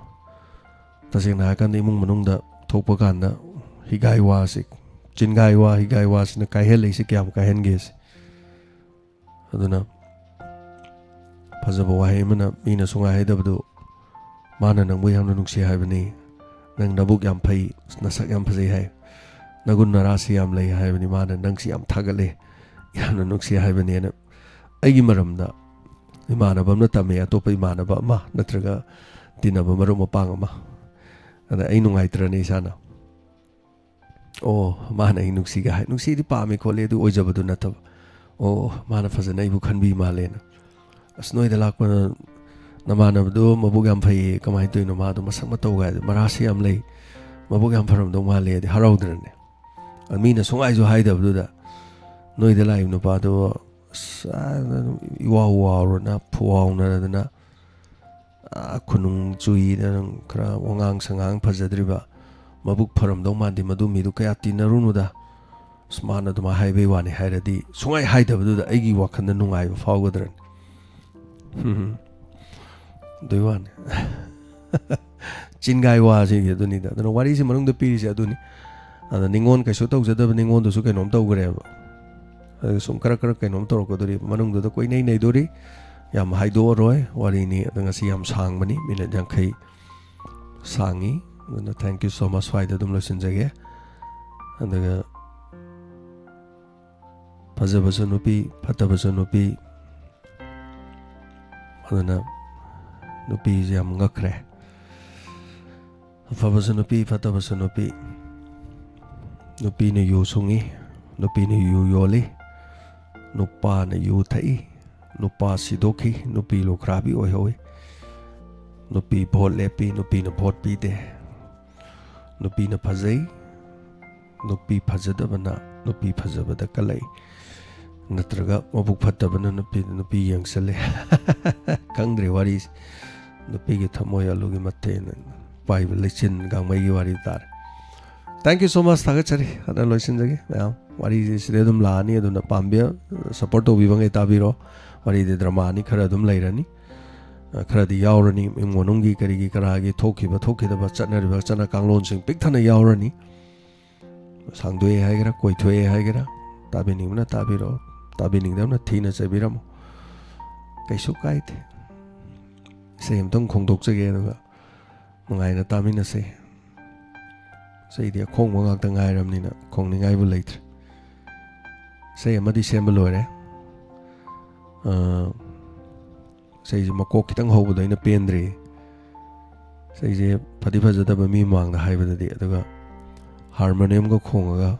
tasing na kan imung manung da thokpa kan da higai wa sik chingai wa higai wa sina kai hel se kyam ka hen ge aduna phajabo wa he mana mina sunga he da badu Mana nang bu yang nungsi hai bani nang nabuk yam phai nasak yam phai hai nagun narasi yam lei hai bani mana nang si yam thagale yam nungsi hai bani na aigi maram da imana bam na tame atopa imana ba ma natraga dinaba marum mapang ma ada ai nungai trani sana oh mana ai nungsi ga hai nungsi di pa me khole du oijabadu na tab oh mana phajana ibu khanbi ma lena asnoi da lakpa Namana do mabugam phai kamai toino ma do masak matau ga marasi am lei mabugam pharam do ma le di haraudrne amina songai jo haida bu da noi da lai no pa do iwa ro na phuaw na na khunung chui da kra wangang sangang phajadriba mabuk pharamdau mandi madu midu kaya tinarunuda smana duma highway wani hairadi sungai haidabadu da aigi wakhanda nungai fawgadran doiwan chingai wa ji geduni da no wari si manung da piri si aduni ada ningon kai so tau jada ningon do su kai nom tau gre ba sum kara kara kai nom tau ko dori manung da koi nei nei dori yam haido roi wari ni da ngasi yam sang bani minute jang khai sangi no thank you so much faida dum lo sin jage anda Pazabasa nupi, patabasa nupi, adana nupi jam ngakre. Fabasa nupi, patabasa nupi, nupi ne yu sungi, nupi ne yu yoli, nupa ne yu thai, nupa sidoki, nupi lokrabi oi hoi, nupi bhot lepi, nupi ne bhot pi de, nupi ne phazai, nupi phazadabana, nupi phazabada kalai. Natraga mabuk phatabana nupi yangsale kangdre wari nupi gi thamoy alugi matte pai lechin gangmai gi wari tar. Thank you so much thagachari ana loisin jage wari sredum laani aduna pambia support obi bangai tabiro wari de drama ni khara dum lairani khara di yaurani monungi karigi karagi thokiba thokidaba chatnariba chana kanglon sing pikthana yaurani sangdoi haigera koithoi haigera tabini na tabiro tabining dam na thina chabiram kaisu kaite sem tong khongdok jage na mangai na tamina se sei dia khong mangak ta ngai ram ni na khong ni ngai bu leit sei amadi sem lore sei ji makok kitang hobu daina pendre sei je phadi phajada ba mi mang da haiba da di aduga harmonium go khong ga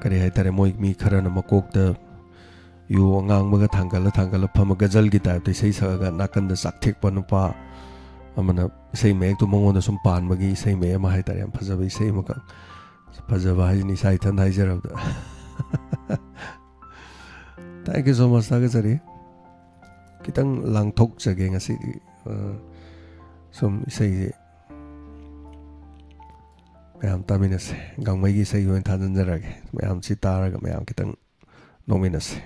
kare hai tare moi mi khara na makok da yu ngang ma ga thangala phama gazal gi type te sei sa ga nakan da sak thek panu pa amana sei mek tu mongon da sum pan ma gi sei me ma hai tare am phaja bai sei ma ka phaja ba hai ni sai than hai jar da thank you so much saga jari kitang lang thok jage ngasi sum sei ma'am तामिनसे गांगमैगी सही होइन थाजनजरागे ma'am सी तारागा ma'am कितंग नोमिनसे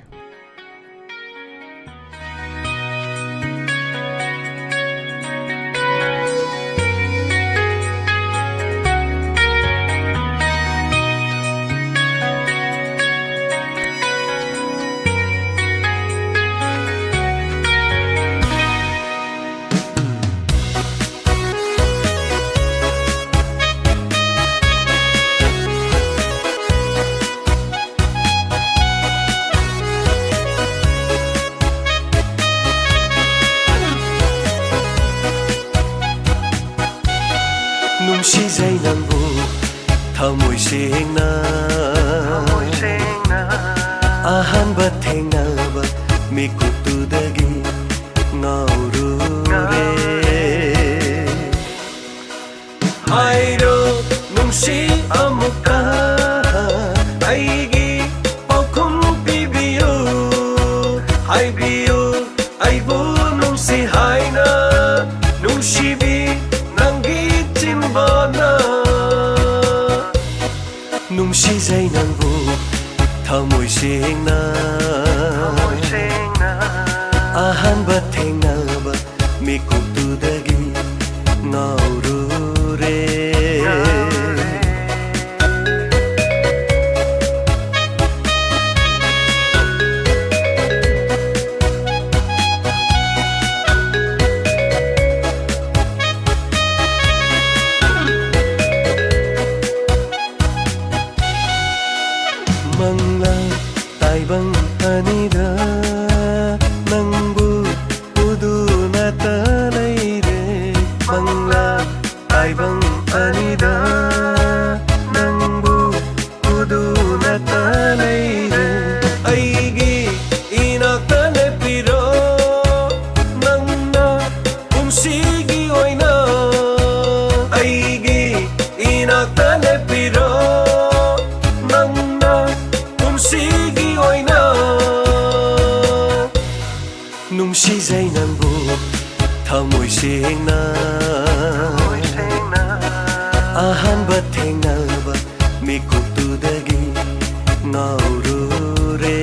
Nungsizay nangbu thamoy sengna ahanba thengnaba mikutudagi ngaurure hairo nungsi amuka aigi paukhum pibiyo haibiyo aibu nungsi haina nungsibi Nungsizay nangbu thamoy sengna ahanba thengnaba mikutudagi ngaurure Mangla taibang anida nangbu ꯑꯍꯥꯟꯕ ꯊꯦꯡꯅꯕ ꯃꯤꯀꯨꯞꯇꯨꯗꯒꯤ ꯉꯥꯎꯔꯨꯔꯦ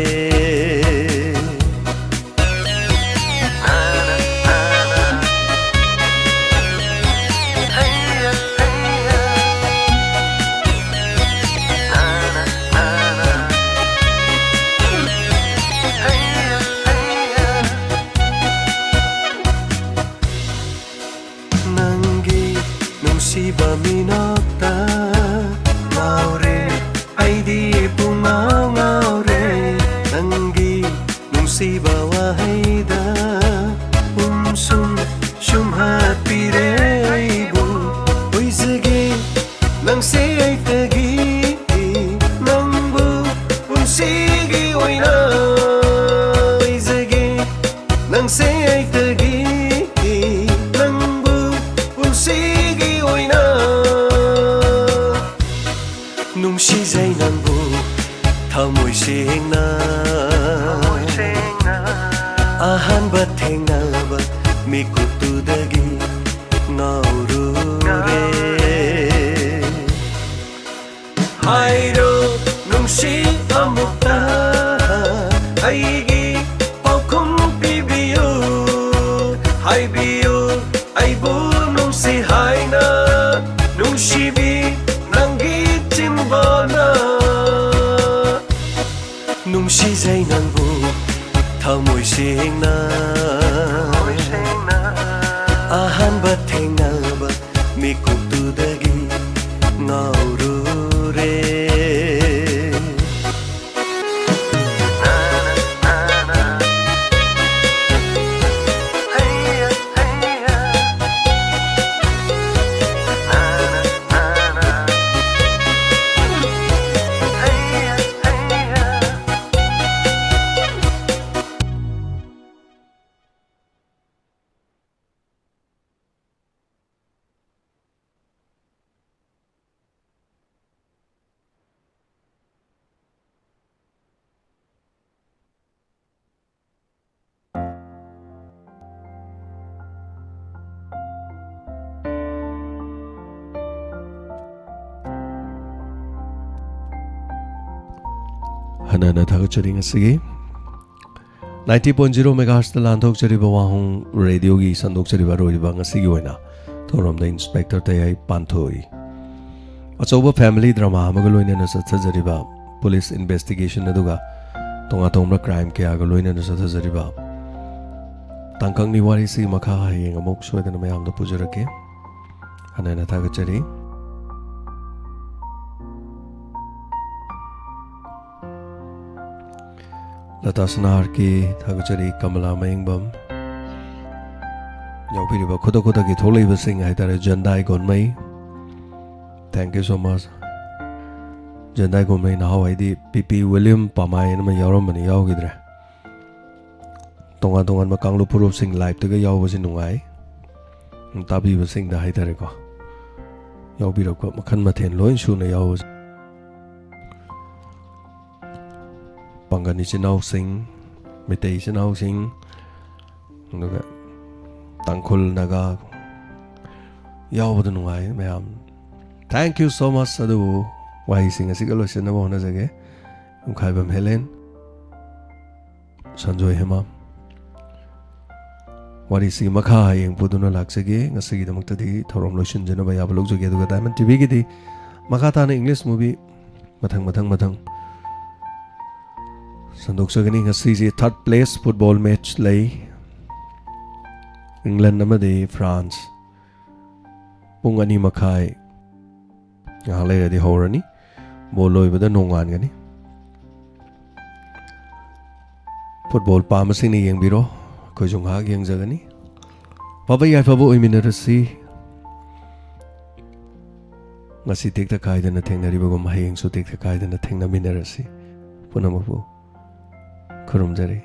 ꯅꯨꯡꯁꯤꯕ ꯃꯤꯅꯣꯛꯇ ꯉꯥꯎꯔꯦ ꯑꯩꯗꯤ ꯄꯨꯡꯉꯥꯎ ꯉꯥꯎꯔꯦ ꯅꯪꯒꯤ ꯅꯨꯡꯁꯤꯕ ꯋꯥꯍꯩꯗ ꯁꯨꯝꯍꯠꯄꯤꯔꯦ ꯑꯩꯕꯨ ꯑꯣꯏꯖꯒꯦ ꯅꯪꯁꯦ ꯑꯩꯇꯒꯤ ꯅꯪꯕꯨ ꯄꯨꯟꯁꯤꯒꯤ ꯑꯣꯏꯅ ꯑꯣꯏꯖꯒꯦ ꯅꯪꯁꯦ ꯑꯩꯇꯒꯤ ꯅꯨꯡꯁꯤꯖꯩ ꯅꯪꯕꯨ ꯊꯃꯣꯏ ꯁꯦꯡꯅ ꯑꯍꯥꯟꯕ ꯊꯦꯡꯅꯕ ꯃꯤꯀꯨꯞꯇꯨꯗꯒꯤ ꯉꯥꯎꯔꯨꯔꯦ ꯍꯥꯏꯔꯣ ꯅꯨꯡꯁꯤ ꯑꯃꯨꯛꯇ ꯑꯩꯒꯤ ꯄꯥꯎꯈꯨꯝ ꯄꯤꯕꯤꯌꯨ ꯍꯥꯏꯕꯤꯌꯨ ꯑꯩꯕꯨ ꯅꯨꯡꯁꯤ ꯍꯥꯏꯅ ꯅꯨꯡꯁꯤꯕꯤ ꯅꯨꯡꯁꯤꯖꯩ ꯅꯪꯕꯨ ꯊꯃꯣꯏ ꯁꯦꯡꯅ ꯑꯍꯥꯟꯕ ꯊꯦꯡꯅꯕ ꯃꯤꯀꯨꯞꯇꯨꯗꯒꯤ ꯉꯥꯎꯔꯨꯔꯦ ꯍꯟꯅ ꯊꯥꯒꯠꯆꯔꯤ ꯉꯁꯤꯒꯤ 90.0 ꯃꯦꯒꯥꯍꯔꯠꯁꯇ ꯂꯥꯟꯊꯣꯛꯆꯔꯤꯕ ꯋꯥꯍꯣꯡ ꯔꯦꯗꯤꯑꯣꯒꯤ ꯁꯟꯗꯣꯛꯆꯔꯤꯕ ꯑꯔꯣꯏꯕ ꯉꯁꯤꯒꯤ ꯑꯣꯏꯅ ꯊꯧꯔꯝꯗ ꯏꯟꯁꯄꯦꯛꯇꯔ ꯇꯌꯥꯏ ꯄꯥꯟꯊꯣꯏ ꯑꯆꯧꯕ ꯐꯦꯃꯤꯂꯤ ꯗ꯭ꯔꯃꯥ ꯑꯃꯒ ꯂꯣꯏꯅꯅ ꯆꯠꯊꯖꯔꯤꯕ ꯄꯨꯂꯤꯁ ꯏꯟꯚꯦꯁꯇꯤꯒꯦꯁꯟ ꯑꯗꯨꯒ ꯇꯣꯉꯥꯟ ꯀ꯭ꯔꯥꯏꯝ ꯀꯌꯥꯒ ꯂꯣꯏꯅꯅ ꯆꯠꯊꯖꯔꯤꯕ ꯇꯥꯡꯀꯛꯅꯤ ꯋꯥꯔꯤꯁꯤ ꯃꯈꯥ ꯍꯌꯦꯡ ꯑꯃꯨꯛ ꯁꯣꯏꯗꯅ ꯃꯌꯥꯝꯗ ꯄꯨꯖꯔꯛꯀꯦ ꯍꯟꯅ ꯊꯥꯒꯠꯆꯔꯤ लता सनार की थागचरी कमला मयंगबम याउपिरिबा खुद की थोलैबा सिंग हाइतारे जंदाई गोनमई थैंक यू सो मच जंदाई गोनमई नाउ हाइदी पीपी विलियम पामाय नमा यावरमनि यावगिद्रे तोंगा मा कांगलु पुरुब सिंग लाइव तगा यावबसि नुंगाई ताबीबा सिंग दा हाइतारे को यावबिरको मखन मथेन लोइन सुना याव Pangani Chinau Singh, Mitei Chinau Singh, Tangkul Naga, Yawadanwai, ma'am. Thank you so much, Sadu. Why sing a single ocean of honors again? Kaibam Helen Sanjoy Hema. What is he Makai and Puduna Laxage, a Sigi the Mutadi, Torom Lotion Genova Yabalog together with Diamond TV, Makatan English movie, Matang. संदोक्सगनी ngasi third place football match lay England namade France pung ani makhai ya lay radi horani boloi bada nongan gani football pamasini yengbiro ko jongha yengjagani paba yai fabu oiminarasi ngasi tekta kaidana thengnari bagum hayeng su tekta kaidana thengna minarasi punamabu खुरुमजरी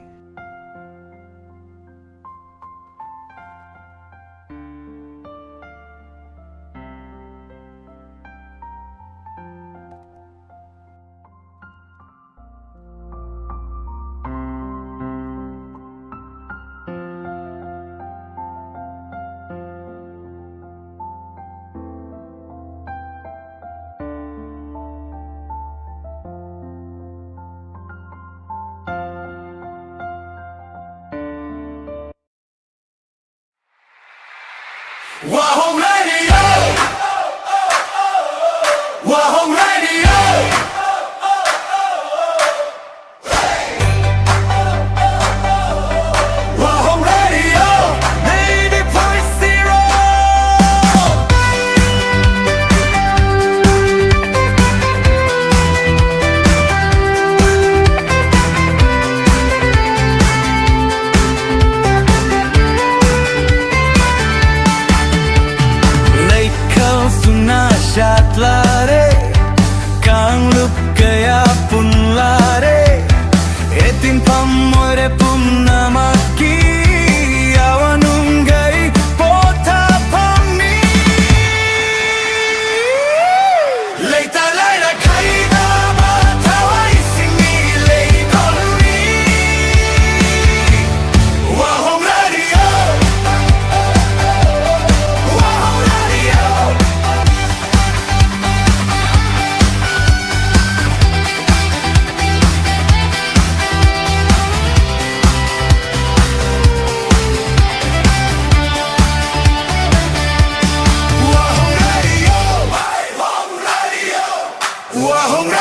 Wahong Radio Wahong Radio 90.0 Laikau sunashat lare Kang lup kaya pun lare Etin pamore punnamaki Awanungai pota pami Leita laira kaida matawai singi leitolni Wahong Radio Wahong Radio Wahong Radio Wahong Radio